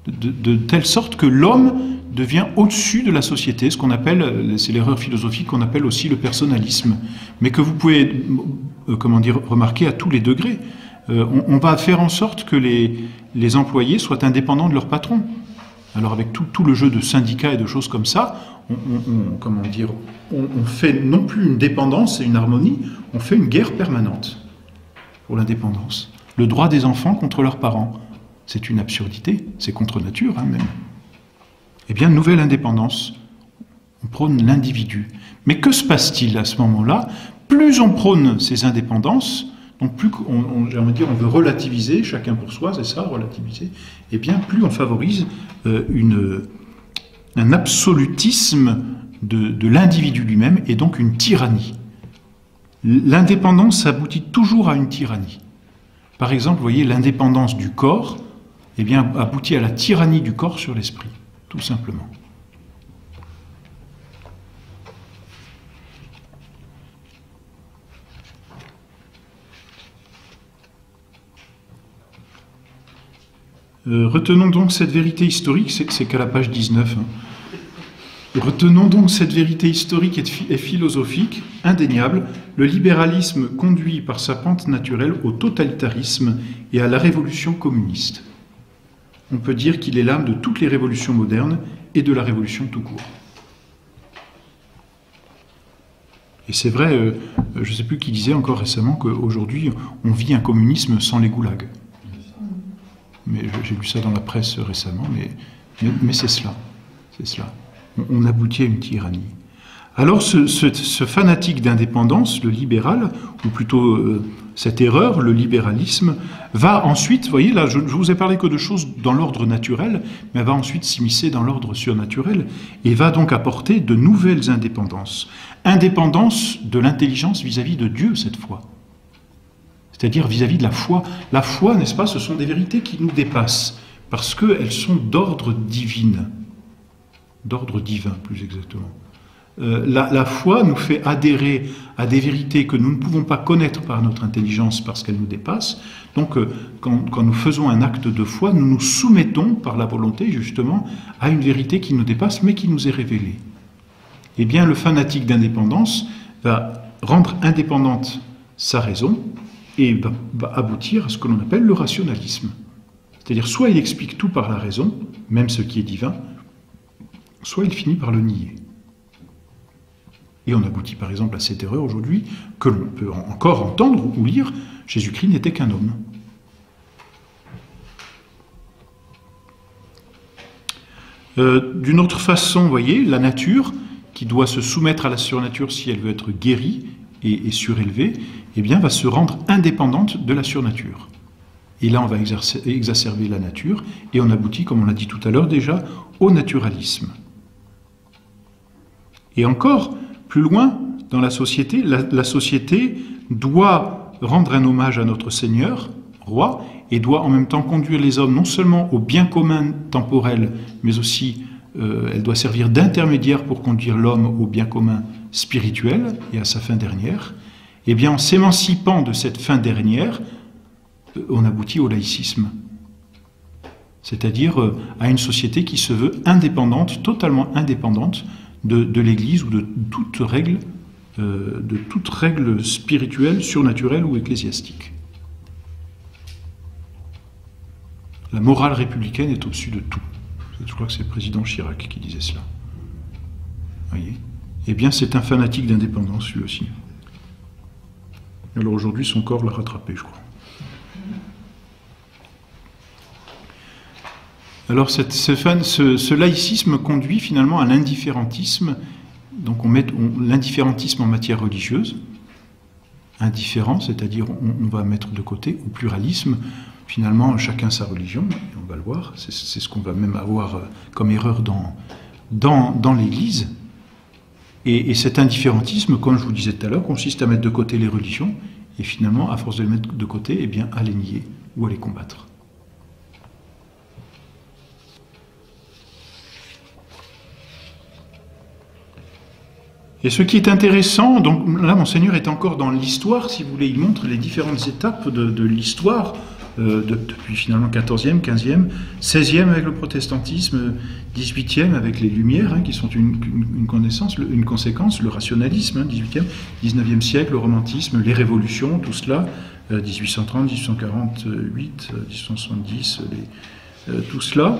[SPEAKER 1] De telle sorte que l'homme devient au-dessus de la société, ce qu'on appelle, c'est l'erreur philosophique qu'on appelle aussi le personnalisme, mais que vous pouvez, remarquer à tous les degrés. On va faire en sorte que les employés soient indépendants de leur patron. Alors avec tout le jeu de syndicats et de choses comme ça, on fait non plus une dépendance et une harmonie, on fait une guerre permanente pour l'indépendance. Le droit des enfants contre leurs parents, c'est une absurdité, c'est contre nature même. Eh bien, nouvelle indépendance, on prône l'individu. Mais que se passe-t-il à ce moment-là? Plus on prône ces indépendances, donc plus on veut relativiser, chacun pour soi, c'est ça, relativiser, eh bien, plus on favorise un absolutisme de l'individu lui-même, et donc une tyrannie. L'indépendance aboutit toujours à une tyrannie. Par exemple, vous voyez, l'indépendance du corps, eh bien, aboutit à la tyrannie du corps sur l'esprit, tout simplement. Retenons donc cette vérité historique, c'est qu'à la page 19. Retenons donc cette vérité historique et philosophique, indéniable, le libéralisme conduit par sa pente naturelle au totalitarisme et à la révolution communiste. On peut dire qu'il est l'âme de toutes les révolutions modernes et de la révolution tout court. Et c'est vrai, je ne sais plus qui disait encore récemment qu'aujourd'hui, on vit un communisme sans les goulags. Mais j'ai lu ça dans la presse récemment, mais c'est cela. C'est cela. On aboutit à une tyrannie. Alors ce fanatique d'indépendance, le libéral, ou plutôt cette erreur, le libéralisme, va ensuite, vous voyez là, je vous ai parlé que de choses dans l'ordre naturel, mais va ensuite s'immiscer dans l'ordre surnaturel, et va donc apporter de nouvelles indépendances. Indépendance de l'intelligence vis-à-vis de Dieu, cette fois. C'est-à-dire vis-à-vis de la foi. La foi, n'est-ce pas, ce sont des vérités qui nous dépassent, parce qu'elles sont d'ordre divin. D'ordre divin, plus exactement. La foi nous fait adhérer à des vérités que nous ne pouvons pas connaître par notre intelligence parce qu'elles nous dépassent. Donc, quand nous faisons un acte de foi, nous nous soumettons par la volonté, justement, à une vérité qui nous dépasse, mais qui nous est révélée. Eh bien, le fanatique d'indépendance va rendre indépendante sa raison et va aboutir à ce que l'on appelle le rationalisme. C'est-à-dire, soit il explique tout par la raison, même ce qui est divin, soit il finit par le nier. Et on aboutit par exemple à cette erreur aujourd'hui, que l'on peut encore entendre ou lire, Jésus-Christ n'était qu'un homme. D'une autre façon, vous voyez, la nature, qui doit se soumettre à la surnature si elle veut être guérie et surélevée, eh bien, va se rendre indépendante de la surnature. Et là, on va exacerber la nature, et on aboutit, comme on l'a dit tout à l'heure déjà, au naturalisme. Et encore, plus loin, dans la société, la société doit rendre un hommage à notre Seigneur, roi, et doit en même temps conduire les hommes non seulement au bien commun temporel, mais aussi elle doit servir d'intermédiaire pour conduire l'homme au bien commun spirituel et à sa fin dernière. Eh bien, en s'émancipant de cette fin dernière, on aboutit au laïcisme. C'est-à-dire à une société qui se veut indépendante, totalement indépendante de l'Église ou de toute règle spirituelle, surnaturelle ou ecclésiastique. La morale républicaine est au-dessus de tout. Je crois que c'est le président Chirac qui disait cela. Voyez ? Eh bien, c'est un fanatique d'indépendance, lui aussi. Alors aujourd'hui, son corps l'a rattrapé, je crois. Alors ce laïcisme conduit finalement à l'indifférentisme. Donc on met l'indifférentisme en matière religieuse, indifférent, c'est-à-dire on va mettre de côté, au pluralisme, finalement chacun sa religion, et on va le voir, c'est ce qu'on va même avoir comme erreur dans l'Église. Et cet indifférentisme, comme je vous disais tout à l'heure, consiste à mettre de côté les religions, et finalement, à force de les mettre de côté, eh bien, à les nier ou à les combattre. Et ce qui est intéressant, donc là, Monseigneur est encore dans l'histoire, si vous voulez, il montre les différentes étapes de l'histoire, depuis finalement 14e, 15e, 16e avec le protestantisme, 18e avec les Lumières, hein, qui sont une conséquence, le rationalisme, hein, 18e, 19e siècle, le romantisme, les révolutions, tout cela, 1830, 1848, 1870, tout cela.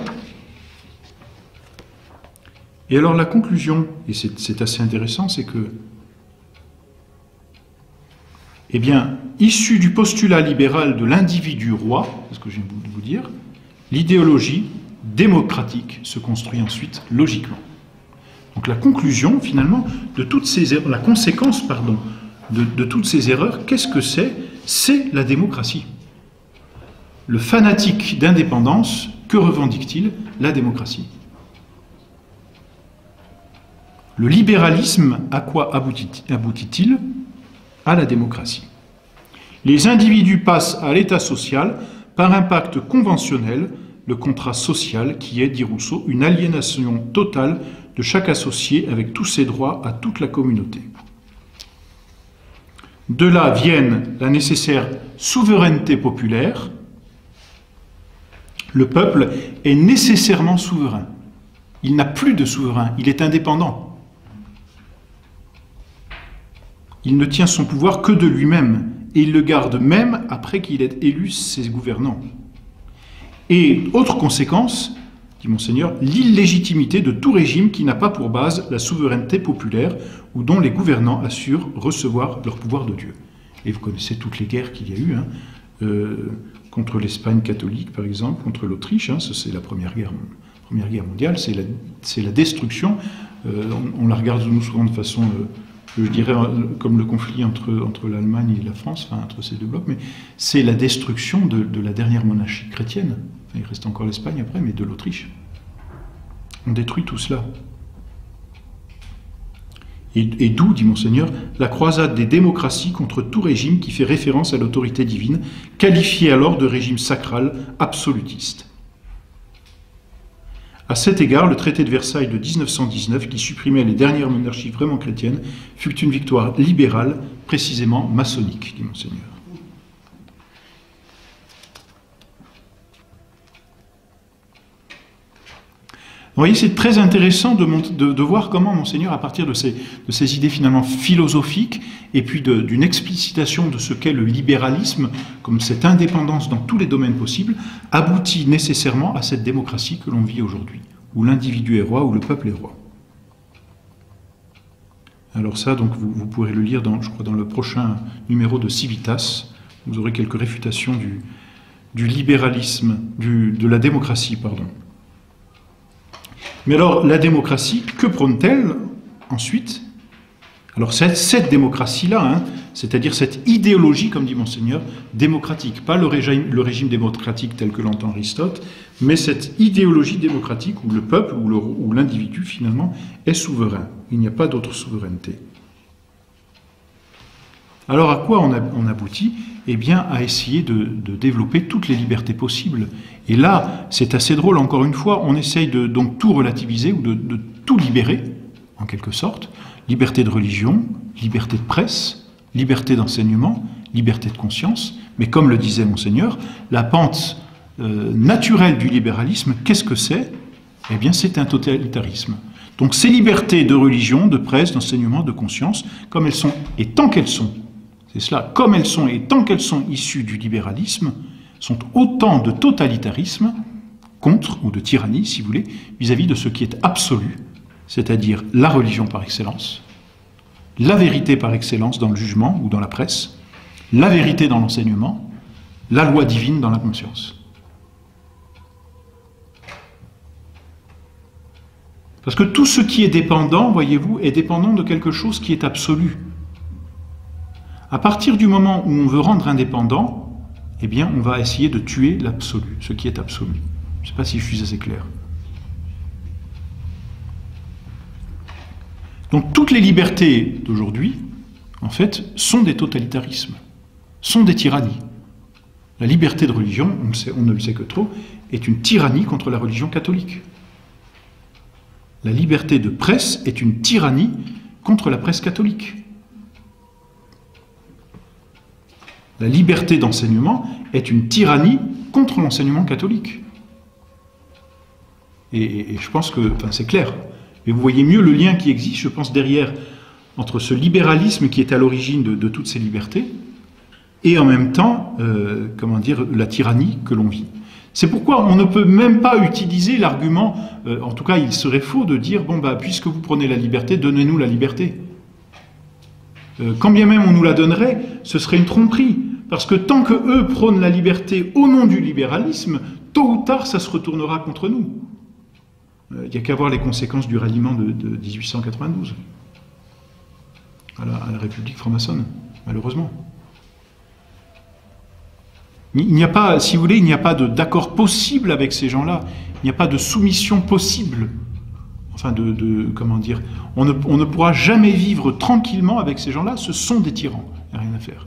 [SPEAKER 1] Et alors la conclusion, et c'est assez intéressant, c'est que, eh bien, issu du postulat libéral de l'individu roi, c'est ce que je viens de vous dire, l'idéologie démocratique se construit ensuite logiquement. Donc la conclusion, finalement, de toutes ces erreurs, la conséquence, pardon, de toutes ces erreurs, qu'est-ce que c'est? C'est la démocratie. Le fanatique d'indépendance, que revendique-t-il? La démocratie. Le libéralisme, à quoi aboutit-il? À la démocratie. Les individus passent à l'état social par un pacte conventionnel, le contrat social, qui est, dit Rousseau, une aliénation totale de chaque associé avec tous ses droits à toute la communauté. De là viennent la nécessaire souveraineté populaire. Le peuple est nécessairement souverain. Il n'a plus de souverain, il est indépendant. Il ne tient son pouvoir que de lui-même, et il le garde même après qu'il ait élu ses gouvernants. Et autre conséquence, dit Monseigneur, l'illégitimité de tout régime qui n'a pas pour base la souveraineté populaire ou dont les gouvernants assurent recevoir leur pouvoir de Dieu. Et vous connaissez toutes les guerres qu'il y a eu, hein, contre l'Espagne catholique par exemple, contre l'Autriche, hein, c'est la Première Guerre mondiale, c'est la destruction, on la regarde nous souvent de façon... je dirais comme le conflit entre l'Allemagne et la France, enfin entre ces deux blocs, mais c'est la destruction de la dernière monarchie chrétienne. Enfin, il reste encore l'Espagne après, mais de l'Autriche. On détruit tout cela. Et d'où, dit Monseigneur, la croisade des démocraties contre tout régime qui fait référence à l'autorité divine, qualifié alors de régime sacral absolutiste. À cet égard, le traité de Versailles de 1919, qui supprimait les dernières monarchies vraiment chrétiennes, fut une victoire libérale, précisément maçonnique, dit Monseigneur. Vous voyez, c'est très intéressant de voir comment Monseigneur, à partir de ces idées finalement philosophiques, et puis d'une explicitation de ce qu'est le libéralisme, comme cette indépendance dans tous les domaines possibles, aboutit nécessairement à cette démocratie que l'on vit aujourd'hui, où l'individu est roi, où le peuple est roi. Alors ça, donc, vous pourrez le lire, je crois, dans le prochain numéro de Civitas. Vous aurez quelques réfutations du libéralisme, de la démocratie, pardon. Mais alors, la démocratie, que prône-t-elle? ensuite, alors cette démocratie-là, hein, c'est-à-dire cette idéologie, comme dit Monseigneur, démocratique, pas le régime démocratique tel que l'entend Aristote, mais cette idéologie démocratique où le peuple, où l'individu finalement est souverain. Il n'y a pas d'autre souveraineté. Alors à quoi on aboutit? Eh bien à essayer de développer toutes les libertés possibles. Et là, c'est assez drôle, encore une fois, on essaye de donc tout relativiser ou de tout libérer, en quelque sorte. Liberté de religion, liberté de presse, liberté d'enseignement, liberté de conscience. Mais comme le disait Monseigneur, la pente naturelle du libéralisme, qu'est-ce que c'est? Eh bien c'est un totalitarisme. Donc ces libertés de religion, de presse, d'enseignement, de conscience, comme elles sont et tant qu'elles sont, c'est cela, comme elles sont et tant qu'elles sont issues du libéralisme, sont autant de totalitarisme contre, ou de tyrannie si vous voulez, vis-à-vis de ce qui est absolu, c'est-à-dire la religion par excellence, la vérité par excellence dans le jugement ou dans la presse, la vérité dans l'enseignement, la loi divine dans la conscience. Parce que tout ce qui est dépendant, voyez-vous, est dépendant de quelque chose qui est absolu. À partir du moment où on veut rendre indépendant, eh bien, on va essayer de tuer l'absolu, ce qui est absolu. Je ne sais pas si je suis assez clair. Donc toutes les libertés d'aujourd'hui, en fait, sont des totalitarismes, sont des tyrannies. La liberté de religion, on ne le sait que trop, est une tyrannie contre la religion catholique. La liberté de presse est une tyrannie contre la presse catholique. La liberté d'enseignement est une tyrannie contre l'enseignement catholique. Et je pense que, enfin, c'est clair. Mais vous voyez mieux le lien qui existe, je pense, derrière, entre ce libéralisme qui est à l'origine de toutes ces libertés, et en même temps, comment dire, la tyrannie que l'on vit. C'est pourquoi on ne peut même pas utiliser l'argument, en tout cas il serait faux de dire, bon bah puisque vous prenez la liberté, donnez-nous la liberté. Quand bien même on nous la donnerait, ce serait une tromperie. Parce que tant que eux prônent la liberté au nom du libéralisme, tôt ou tard ça se retournera contre nous. Il n'y a qu'à voir les conséquences du ralliement de 1892 à la République franc-maçonne, malheureusement. Il n'y a pas, si vous voulez, il n'y a pas d'accord possible avec ces gens-là. Il n'y a pas de soumission possible. Enfin, comment dire, on ne pourra jamais vivre tranquillement avec ces gens-là. Ce sont des tyrans. Il n'y a rien à faire.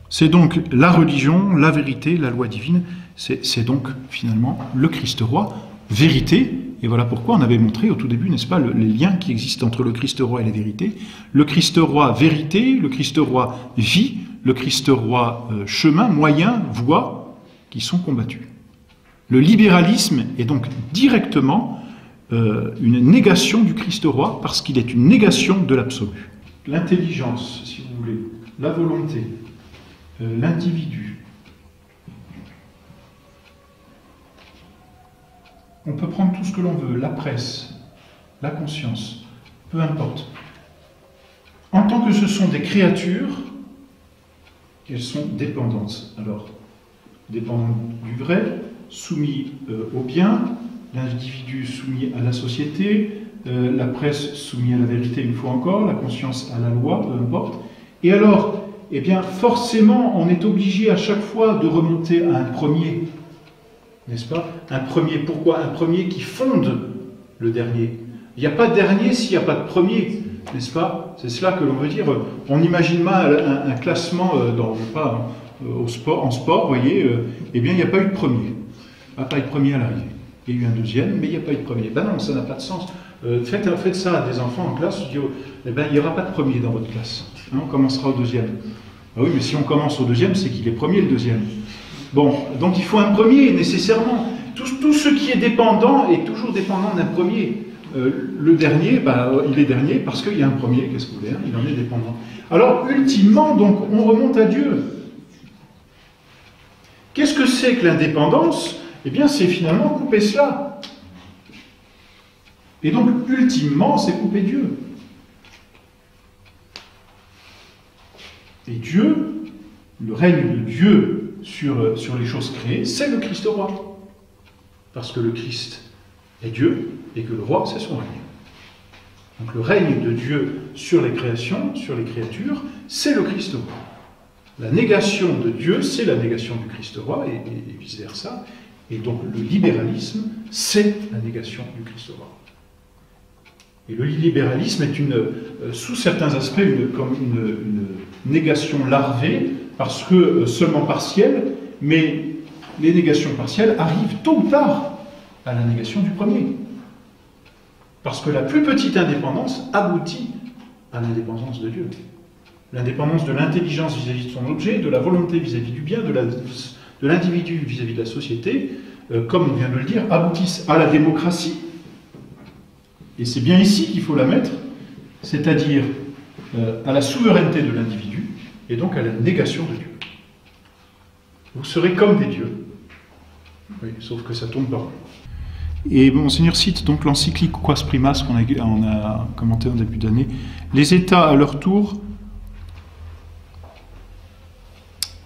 [SPEAKER 1] C'est donc la religion, la vérité, la loi divine. C'est donc finalement le Christ roi, vérité. Et voilà pourquoi on avait montré au tout début, n'est-ce pas, les liens qui existent entre le Christ roi et la vérité. Le Christ roi vérité, le Christ roi vie, le Christ roi chemin, moyen, voie, qui sont combattus. Le libéralisme est donc directement une négation du Christ roi, parce qu'il est une négation de l'absolu. L'intelligence, si vous voulez, la volonté, l'individu. On peut prendre tout ce que l'on veut, la presse, la conscience, peu importe. En tant que ce sont des créatures, elles sont dépendantes. Alors, dépendantes du vrai, soumis au bien, l'individu soumis à la société, la presse soumise à la vérité une fois encore, la conscience à la loi, peu importe. Et alors, eh bien, forcément, on est obligé à chaque fois de remonter à un premier. N'est-ce pas? Un premier, pourquoi? Un premier qui fonde le dernier. Il n'y a pas de dernier s'il n'y a pas de premier, n'est-ce pas? C'est cela que l'on veut dire. On imagine mal un classement en sport, vous voyez, eh bien il n'y a pas eu de premier. Il n'y a pas eu de premier à l'arrivée. Il y a eu un deuxième, mais il n'y a pas eu de premier. Ben non, ça n'a pas de sens. Faites ça à des enfants en classe, eh ben, il n'y aura pas de premier dans votre classe. Hein, on commencera au deuxième. Ah oui, mais si on commence au deuxième, c'est qu'il est premier le deuxième. Bon, donc il faut un premier, nécessairement. Tout ce qui est dépendant est toujours dépendant d'un premier. Le dernier, bah, il est dernier parce qu'il y a un premier, qu'est-ce que vous voulez, hein, il en est dépendant. Alors, ultimement, donc, on remonte à Dieu. Qu'est-ce que c'est que l'indépendance? Eh bien, c'est finalement couper cela. Et donc, ultimement, c'est couper Dieu. Et Dieu, le règne de Dieu sur les choses créées, c'est le Christ roi. Parce que le Christ est Dieu et que le roi, c'est son règne. Donc le règne de Dieu sur les créations, sur les créatures, c'est le Christ roi. La négation de Dieu, c'est la négation du Christ roi, et vice-versa. Et donc le libéralisme, c'est la négation du Christ roi. Et le libéralisme est sous certains aspects comme une négation larvée, parce que seulement partielle, mais les négations partielles arrivent tôt ou tard à la négation du premier. Parce que la plus petite indépendance aboutit à l'indépendance de Dieu. L'indépendance de l'intelligence vis-à-vis de son objet, de la volonté vis-à-vis du bien, de l'individu vis-à-vis de la société, comme on vient de le dire, aboutissent à la démocratie. Et c'est bien ici qu'il faut la mettre, c'est-à-dire à la souveraineté de l'individu, et donc à la négation de Dieu. Vous serez comme des dieux, oui, sauf que ça tombe pas rond. Et Monseigneur cite donc l'encyclique Quas Primas qu'on a commenté en début d'année. Les États, à leur tour,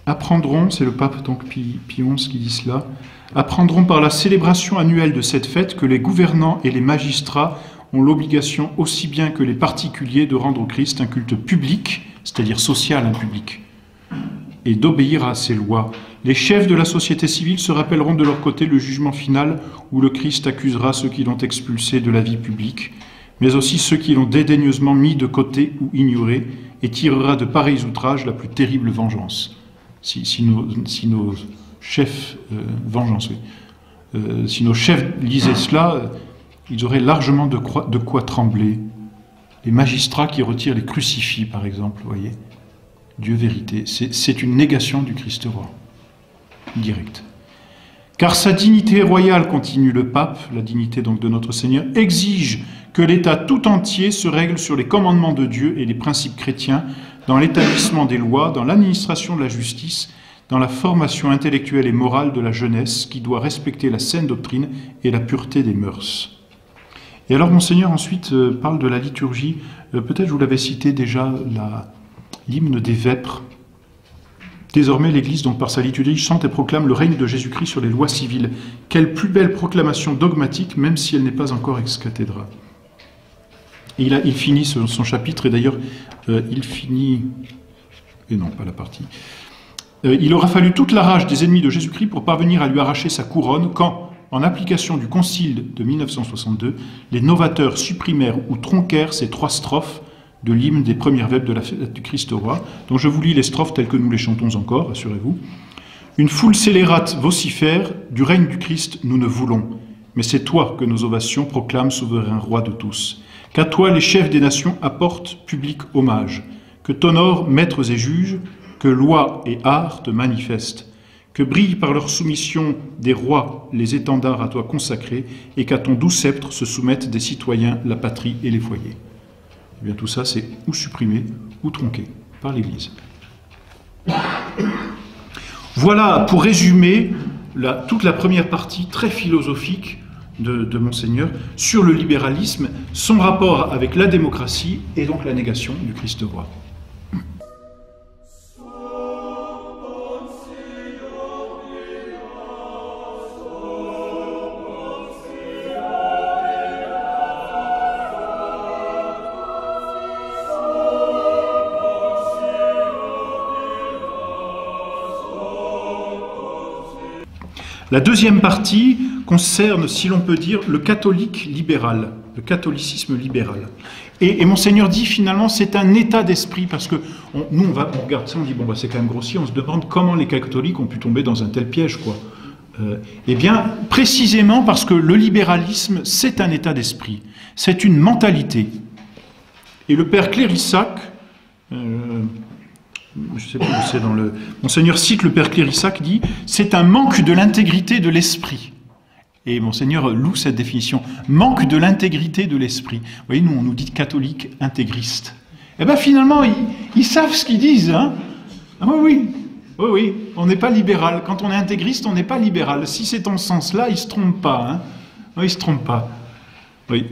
[SPEAKER 1] apprendront, c'est le pape donc Pie XI qui dit cela, apprendront par la célébration annuelle de cette fête que les gouvernants et les magistrats ont l'obligation aussi bien que les particuliers de rendre au Christ un culte public, c'est-à-dire social, un public, et d'obéir à ses lois. Les chefs de la société civile se rappelleront de leur côté le jugement final où le Christ accusera ceux qui l'ont expulsé de la vie publique, mais aussi ceux qui l'ont dédaigneusement mis de côté ou ignoré, et tirera de pareils outrages la plus terrible vengeance. Si nos chefs si nos chefs lisaient cela, ils auraient largement de quoi trembler. Les magistrats qui retirent les crucifix, par exemple, vous voyez. Dieu vérité, c'est une négation du Christ roi, direct. Car sa dignité royale, continue le pape, la dignité donc de notre Seigneur, exige que l'État tout entier se règle sur les commandements de Dieu et les principes chrétiens, dans l'établissement des lois, dans l'administration de la justice, dans la formation intellectuelle et morale de la jeunesse, qui doit respecter la saine doctrine et la pureté des mœurs. Et alors Monseigneur ensuite parle de la liturgie, peut-être je vous l'avais cité déjà, l'hymne des vêpres. Désormais, l'Église, donc par sa liturgie, chante et proclame le règne de Jésus-Christ sur les lois civiles. Quelle plus belle proclamation dogmatique, même si elle n'est pas encore ex cathedra. Et il finit son chapitre, et d'ailleurs, il finit... Et non, pas la partie. Il aura fallu toute la rage des ennemis de Jésus-Christ pour parvenir à lui arracher sa couronne, quand, en application du Concile de 1962, les novateurs supprimèrent ou tronquèrent ces 3 strophes de l'hymne des premières vêpres de la fête du Christ roi, dont je vous lis les strophes telles que nous les chantons encore, rassurez-vous. Une foule scélérate vocifère, du règne du Christ nous ne voulons, mais c'est toi que nos ovations proclament souverain roi de tous. Qu'à toi les chefs des nations apportent public hommage, que t'honorent maîtres et juges, que loi et art te manifestent, que brillent par leur soumission des rois les étendards à toi consacrés, et qu'à ton doux sceptre se soumettent des citoyens, la patrie et les foyers. Eh bien tout ça, c'est ou supprimé ou tronqué par l'Église. Voilà, pour résumer, toute la première partie très philosophique de Monseigneur sur le libéralisme, son rapport avec la démocratie et donc la négation du Christ roi. La deuxième partie concerne, si l'on peut dire, le catholique libéral, le catholicisme libéral. Et Monseigneur dit finalement c'est un état d'esprit, parce que nous on regarde ça, on dit bon bah, c'est quand même grossier, on se demande comment les catholiques ont pu tomber dans un tel piège, quoi. Eh bien, précisément parce que le libéralisme, c'est un état d'esprit, c'est une mentalité. Et le père Clérissac, je ne sais pas où c'est dans le... Monseigneur cite le père Clérissac, dit « C'est un manque de l'intégrité de l'esprit ». Et Monseigneur loue cette définition. Manque de l'intégrité de l'esprit. Vous voyez, nous, on nous dit catholiques intégristes. Eh bien, finalement, ils savent ce qu'ils disent. Hein. Ah oui, on n'est pas libéral. Quand on est intégriste, on n'est pas libéral. Si c'est en ce sens-là, ils ne se trompent pas. Hein. Oui, ils ne se trompent pas. Oui.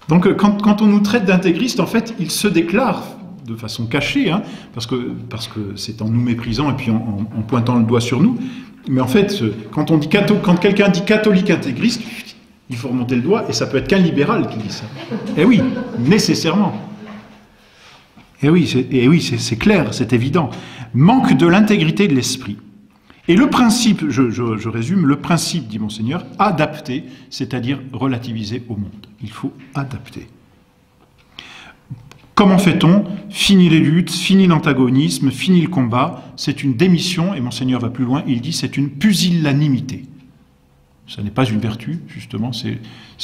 [SPEAKER 1] Donc, quand on nous traite d'intégristes, en fait, ils se déclarent de façon cachée, hein, parce que c'est en nous méprisant et puis en pointant le doigt sur nous. Mais en fait, quand quelqu'un dit catholique intégriste, Il faut remonter le doigt, et ça peut être qu'un libéral qui dit ça. Eh oui, nécessairement. Eh oui, c'est clair, c'est évident. Manque de l'intégrité de l'esprit. Et le principe, je résume, le principe, dit Monseigneur, adapter, c'est-à-dire relativiser au monde. Il faut adapter. Comment fait-on? Fini les luttes, fini l'antagonisme, fini le combat. C'est une démission, et Monseigneur va plus loin, il dit c'est une pusillanimité. Ce n'est pas une vertu, justement, c'est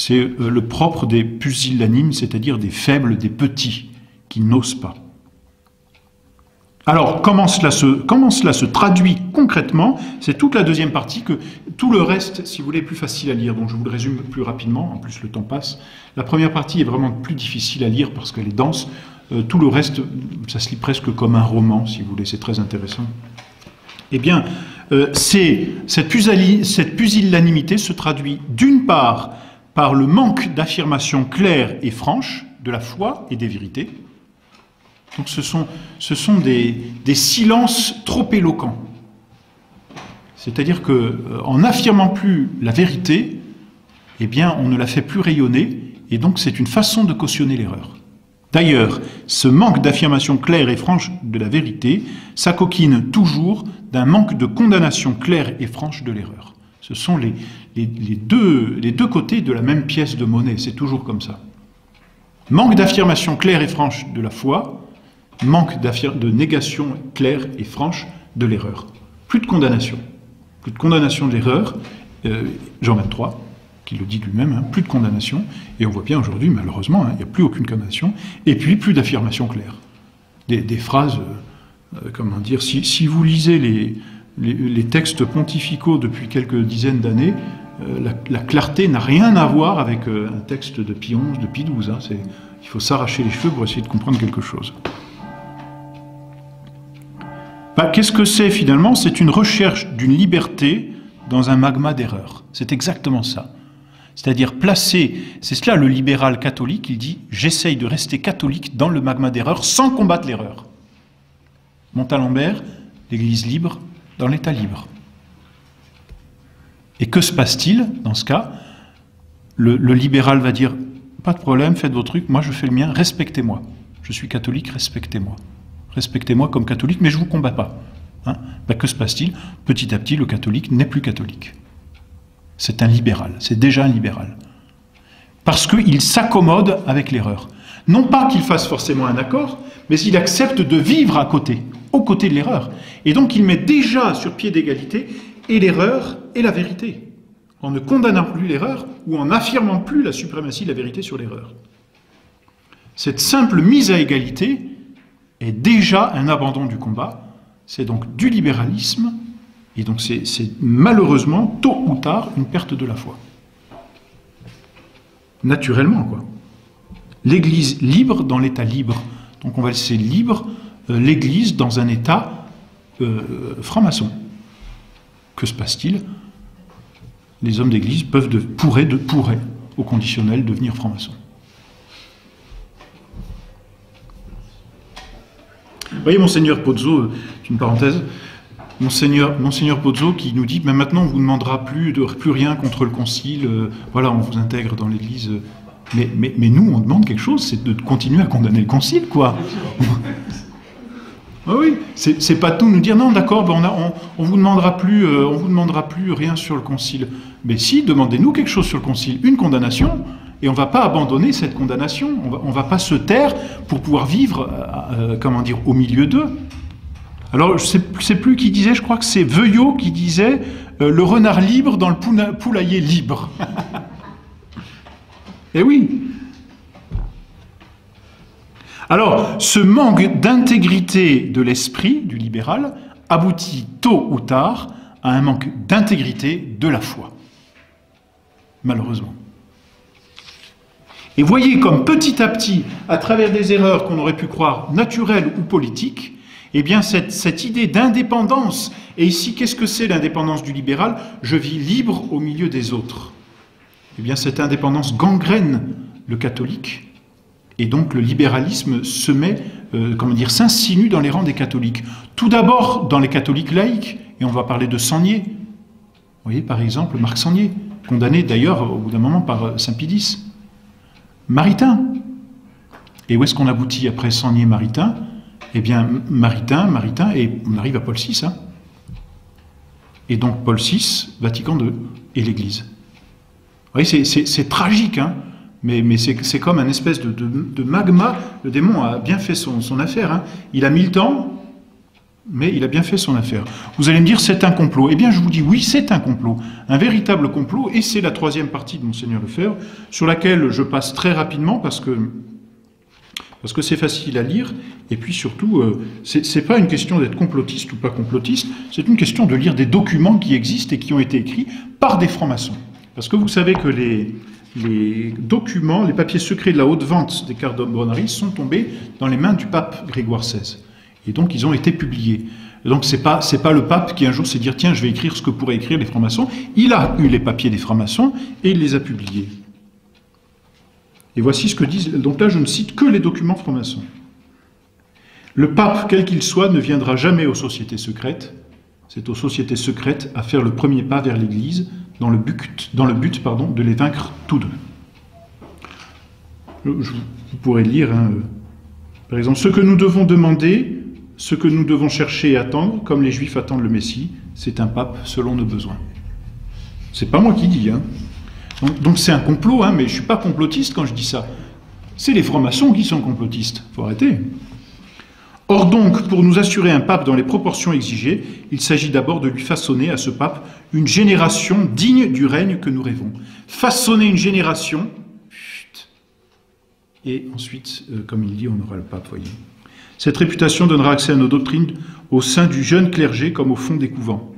[SPEAKER 1] le propre des pusillanimes, c'est-à-dire des faibles, des petits, qui n'osent pas. Alors, comment cela se traduit concrètement? C'est toute la deuxième partie, que tout le reste, si vous voulez, est plus facile à lire, donc je vous le résume plus rapidement, en plus le temps passe. La première partie est vraiment plus difficile à lire parce qu'elle est dense. Tout le reste, ça se lit presque comme un roman, si vous voulez, c'est très intéressant. Eh bien, cette pusillanimité se traduit d'une part par le manque d'affirmation claire et franche de la foi et des vérités. Donc ce sont des silences trop éloquents. C'est-à-dire qu'en n'affirmant plus la vérité, eh bien, on ne la fait plus rayonner, et donc c'est une façon de cautionner l'erreur. D'ailleurs, ce manque d'affirmation claire et franche de la vérité s'acoquine toujours d'un manque de condamnation claire et franche de l'erreur. Ce sont les deux côtés de la même pièce de monnaie, c'est toujours comme ça. Manque d'affirmation claire et franche de la foi, manque de négation claire et franche de l'erreur. Plus de condamnation. Plus de condamnation de l'erreur. Jean 23, qui le dit lui-même, hein, plus de condamnation. Et on voit bien aujourd'hui, malheureusement, hein, il n'y a plus aucune condamnation. Et puis, plus d'affirmation claire. Des phrases, comment dire, si vous lisez les textes pontificaux depuis quelques dizaines d'années, la clarté n'a rien à voir avec un texte de Pie XI, de Pie XII. Hein, il faut s'arracher les cheveux pour essayer de comprendre quelque chose. Qu'est-ce que c'est finalement? C'est une recherche d'une liberté dans un magma d'erreur. C'est exactement ça. C'est-à-dire placer, c'est cela le libéral catholique, il dit « j'essaye de rester catholique dans le magma d'erreur sans combattre l'erreur ». Montalembert, l'Église libre dans l'État libre. Et que se passe-t-il dans ce cas? Le libéral va dire « pas de problème, faites vos trucs, moi je fais le mien, respectez-moi. Je suis catholique, respectez-moi. Respectez-moi comme catholique, mais je ne vous combats pas. » Hein? Que se passe-t-il? Petit à petit, le catholique n'est plus catholique. C'est un libéral, c'est déjà un libéral. Parce qu'il s'accommode avec l'erreur. Non pas qu'il fasse forcément un accord, mais il accepte de vivre à côté, aux côtés de l'erreur. Et donc il met déjà sur pied d'égalité et l'erreur et la vérité, en ne condamnant plus l'erreur ou en n'affirmant plus la suprématie de la vérité sur l'erreur. Cette simple mise à égalité est déjà un abandon du combat. C'est donc du libéralisme, et donc c'est malheureusement, tôt ou tard, une perte de la foi. Naturellement, quoi. L'Église libre dans l'État libre. Donc on va laisser libre l'Église dans un État franc-maçon. Que se passe-t-il? Les hommes d'Église pourraient, au conditionnel, devenir francs-maçons. Vous voyez, Monseigneur Pozzo, une parenthèse, Monseigneur Pozzo qui nous dit, mais maintenant on ne vous demandera plus rien contre le concile, voilà, on vous intègre dans l'Église. Mais nous, on demande quelque chose, c'est de continuer à condamner le concile, quoi. Ah oui, c'est pas tout nous dire, non, d'accord, on vous demandera plus rien sur le concile. Mais si, demandez-nous quelque chose sur le concile, une condamnation. Et on ne va pas abandonner cette condamnation, on ne va pas se taire pour pouvoir vivre, au milieu d'eux. Alors, je ne sais plus qui disait, je crois que c'est Veuillot qui disait le renard libre dans le poulailler libre. Eh oui. Alors, ce manque d'intégrité de l'esprit du libéral aboutit tôt ou tard à un manque d'intégrité de la foi. Malheureusement. Et voyez comme petit à petit, à travers des erreurs qu'on aurait pu croire naturelles ou politiques, eh bien cette idée d'indépendance, et ici qu'est-ce que c'est l'indépendance du libéral? Je vis libre au milieu des autres. Eh bien cette indépendance gangrène le catholique, et donc le libéralisme se met, s'insinue dans les rangs des catholiques. Tout d'abord dans les catholiques laïcs, et on va parler de Sangnier. Vous voyez par exemple Marc Sangnier, condamné d'ailleurs au bout d'un moment par saint Pie X. Maritain. Et où est-ce qu'on aboutit après sans nier Maritain? Eh bien, Maritain, et on arrive à Paul VI. Hein. Et donc Paul VI, Vatican II, et l'Église. Vous voyez, c'est tragique, hein, mais c'est comme un espèce de magma. Le démon a bien fait son affaire. Hein. Il a mis le temps, mais il a bien fait son affaire. Vous allez me dire, c'est un complot. Eh bien, je vous dis, oui, c'est un complot. Un véritable complot, et c'est la troisième partie de Monseigneur Lefebvre, sur laquelle je passe très rapidement, parce que c'est facile à lire, et puis surtout, c'est pas une question d'être complotiste ou pas complotiste, c'est une question de lire des documents qui existent et qui ont été écrits par des francs-maçons. Parce que vous savez que les documents, les papiers secrets de la haute vente des Carbonari sont tombés dans les mains du pape Grégoire XVI. Et donc, ils ont été publiés. Et donc, c'est pas le pape qui un jour s'est dit « Tiens, je vais écrire ce que pourraient écrire les francs-maçons ». Il a eu les papiers des francs-maçons et il les a publiés. Et voici ce que disent... Donc là, je ne cite que les documents francs-maçons. Le pape, quel qu'il soit, ne viendra jamais aux sociétés secrètes. C'est aux sociétés secrètes à faire le premier pas vers l'Église dans le but de les vaincre tous deux. Vous pourrez lire, hein, par exemple, ce que nous devons demander, ce que nous devons chercher et attendre, comme les Juifs attendent le Messie, c'est un pape selon nos besoins. C'est pas moi qui dis, hein. Donc c'est un complot, hein, mais je ne suis pas complotiste quand je dis ça. C'est les francs-maçons qui sont complotistes. Il faut arrêter. Or donc, pour nous assurer un pape dans les proportions exigées, il s'agit d'abord de lui façonner à ce pape une génération digne du règne que nous rêvons. Façonner une génération, et ensuite, comme il dit, on aura le pape, voyez. Cette réputation donnera accès à nos doctrines au sein du jeune clergé comme au fond des couvents.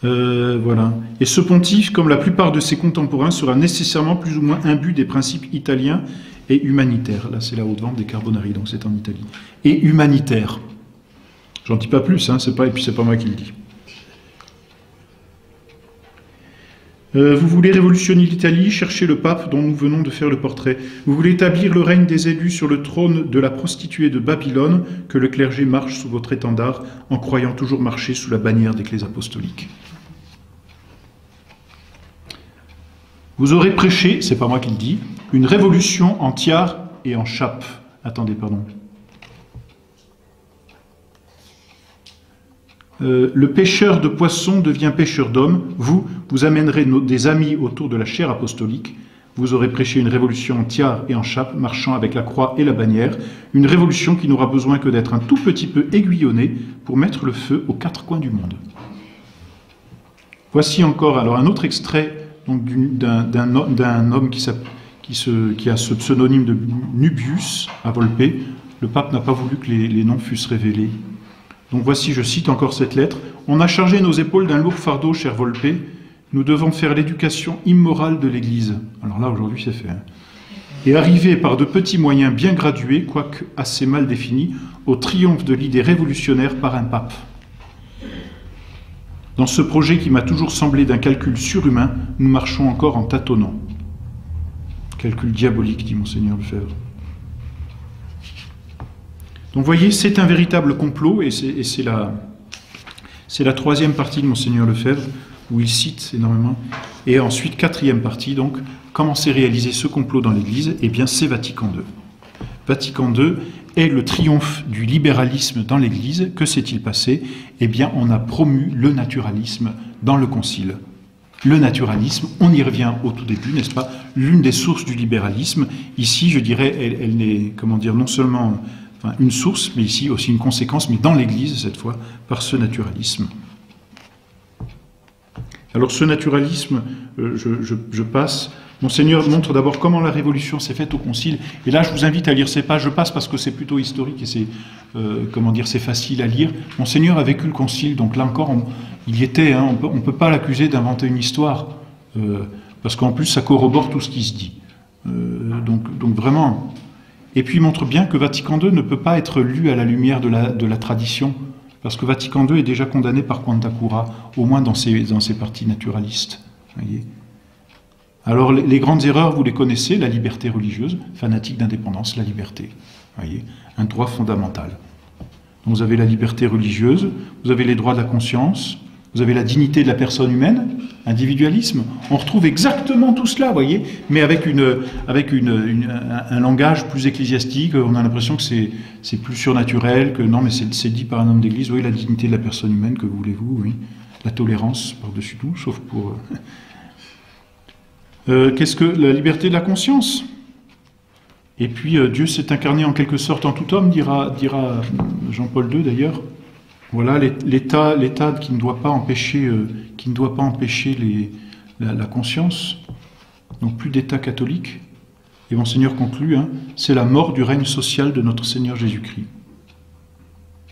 [SPEAKER 1] Voilà. Et ce pontife, comme la plupart de ses contemporains, sera nécessairement plus ou moins imbu des principes italiens et humanitaires. Là, c'est la haute vente des Carbonari, donc c'est en Italie. Et humanitaire. J'en dis pas plus, hein, et puis c'est pas moi qui le dis. Vous voulez révolutionner l'Italie, cherchez le pape dont nous venons de faire le portrait. Vous voulez établir le règne des élus sur le trône de la prostituée de Babylone, que le clergé marche sous votre étendard, en croyant toujours marcher sous la bannière des clés apostoliques. Vous aurez prêché, c'est pas moi qui le dis, une révolution en tiare et en chape. Attendez, pardon. Le pêcheur de poissons devient pêcheur d'hommes. Vous amènerez des amis autour de la chaire apostolique. Vous aurez prêché une révolution en tiare et en chape, marchant avec la croix et la bannière. Une révolution qui n'aura besoin que d'être un tout petit peu aiguillonnée pour mettre le feu aux quatre coins du monde. Voici encore alors un autre extrait d'un homme qui a ce pseudonyme de Nubius à Volpe. Le pape n'a pas voulu que les noms fussent révélés. Donc voici, je cite encore cette lettre. « On a chargé nos épaules d'un lourd fardeau, cher Volpe. Nous devons faire l'éducation immorale de l'Église. » Alors là, aujourd'hui, c'est fait. Hein. Et arriver par de petits moyens bien gradués, quoique assez mal définis, au triomphe de l'idée révolutionnaire par un pape. Dans ce projet qui m'a toujours semblé d'un calcul surhumain, nous marchons encore en tâtonnant. Calcul diabolique, dit Monseigneur Lefebvre. Donc vous voyez, c'est un véritable complot, et c'est la troisième partie de Monseigneur Lefebvre, où il cite énormément. Et ensuite, quatrième partie, donc, comment s'est réalisé ce complot dans l'Église? Eh bien, c'est Vatican II. Vatican II est le triomphe du libéralisme dans l'Église. Que s'est-il passé? Eh bien, on a promu le naturalisme dans le Concile. Le naturalisme, on y revient au tout début, n'est-ce pas? L'une des sources du libéralisme. Ici, je dirais, elle n'est, comment dire, non seulement une source, mais ici aussi une conséquence, mais dans l'Église, cette fois, par ce naturalisme. Alors, ce naturalisme, je passe... Monseigneur montre d'abord comment la Révolution s'est faite au Concile. Et là, je vous invite à lire ces pages. Je passe parce que c'est plutôt historique et c'est, comment dire, c'est facile à lire. Monseigneur a vécu le Concile, donc là encore, il y était. Hein, on ne peut pas l'accuser d'inventer une histoire, parce qu'en plus, ça corrobore tout ce qui se dit. Donc vraiment... Et puis, il montre bien que Vatican II ne peut pas être lu à la lumière de la tradition, parce que Vatican II est déjà condamné par Quantacura, au moins dans ses parties naturalistes. Voyez. Alors, les grandes erreurs, vous les connaissez, la liberté religieuse, fanatique d'indépendance, la liberté. Voyez, un droit fondamental. Donc vous avez la liberté religieuse, vous avez les droits de la conscience, vous avez la dignité de la personne humaine, individualisme. On retrouve exactement tout cela, vous voyez, mais avec un langage plus ecclésiastique. On a l'impression que c'est plus surnaturel, que non, mais c'est dit par un homme d'église. Oui, la dignité de la personne humaine, que voulez-vous, oui. La tolérance par-dessus tout, sauf pour... Qu'est-ce que la liberté de la conscience? Et puis Dieu s'est incarné en quelque sorte en tout homme, dira Jean-Paul II d'ailleurs. Voilà l'état qui ne doit pas empêcher, la conscience. Donc plus d'État catholique. Et Monseigneur conclut, c'est la mort du règne social de notre Seigneur Jésus-Christ.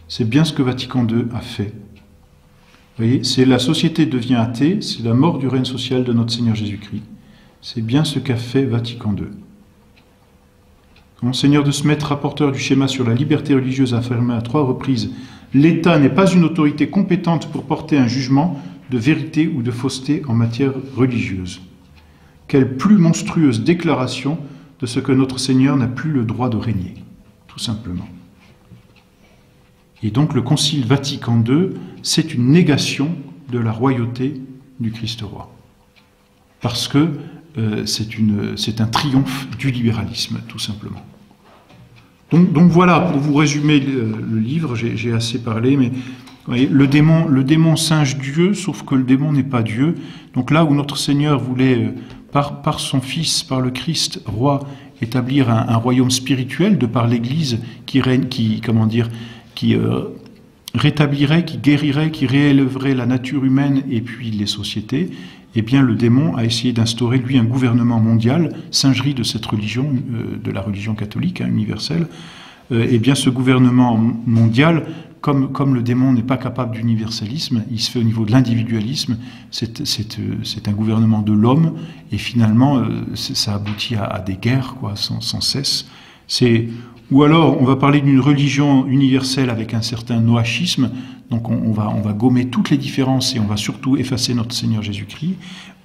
[SPEAKER 1] C'est bien ce que Vatican II a fait. Vous voyez, c'est la société devient athée, c'est la mort du règne social de notre Seigneur Jésus-Christ. C'est bien ce qu'a fait Vatican II. Monseigneur de Smet, rapporteur du schéma sur la liberté religieuse, a affirmé à 3 reprises « L'État n'est pas une autorité compétente pour porter un jugement de vérité ou de fausseté en matière religieuse. » Quelle plus monstrueuse déclaration de ce que notre Seigneur n'a plus le droit de régner, tout simplement. Et donc le Concile Vatican II, c'est une négation de la royauté du Christ-Roi. Parce que c'est un triomphe du libéralisme, tout simplement. Donc voilà, pour vous résumer le livre, j'ai assez parlé, mais vous voyez, le démon singe Dieu, sauf que le démon n'est pas Dieu. Donc là où notre Seigneur voulait, par son Fils, par le Christ, roi, établir un royaume spirituel, de par l'Église qui rétablirait, qui guérirait, qui réélèverait la nature humaine et puis les sociétés, eh bien le démon a essayé d'instaurer, lui, un gouvernement mondial, singerie de cette religion, de la religion catholique, universelle. Eh bien ce gouvernement mondial, comme le démon n'est pas capable d'universalisme, il se fait au niveau de l'individualisme, c'est un gouvernement de l'homme, et finalement ça aboutit à des guerres, quoi, sans cesse. Ou alors, on va parler d'une religion universelle avec un certain noachisme, donc on va gommer toutes les différences et on va surtout effacer notre Seigneur Jésus-Christ.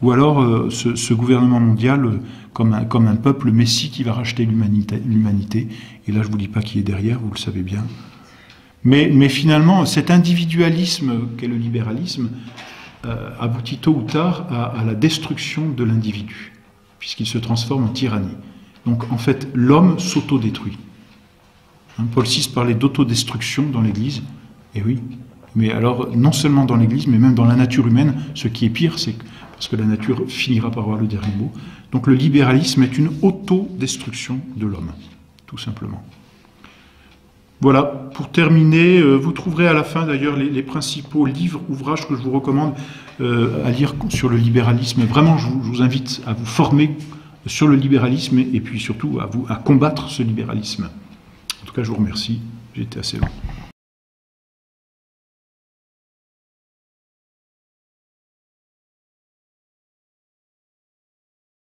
[SPEAKER 1] Ou alors, ce gouvernement mondial comme un peuple messie qui va racheter l'humanité. Et là, je ne vous dis pas qui est derrière, vous le savez bien. Mais finalement, cet individualisme qu'est le libéralisme aboutit tôt ou tard à la destruction de l'individu, puisqu'il se transforme en tyrannie. Donc, en fait, l'homme s'autodétruit. Paul VI parlait d'autodestruction dans l'Église, et oui, mais alors non seulement dans l'Église, mais même dans la nature humaine, ce qui est pire, c'est parce que la nature finira par avoir le dernier mot. Donc le libéralisme est une autodestruction de l'homme, tout simplement. Voilà, pour terminer, vous trouverez à la fin d'ailleurs les principaux livres, ouvrages que je vous recommande à lire sur le libéralisme. Vraiment, je vous invite à vous former sur le libéralisme et puis surtout à combattre ce libéralisme. En tout cas, je vous remercie. J'ai été assez long.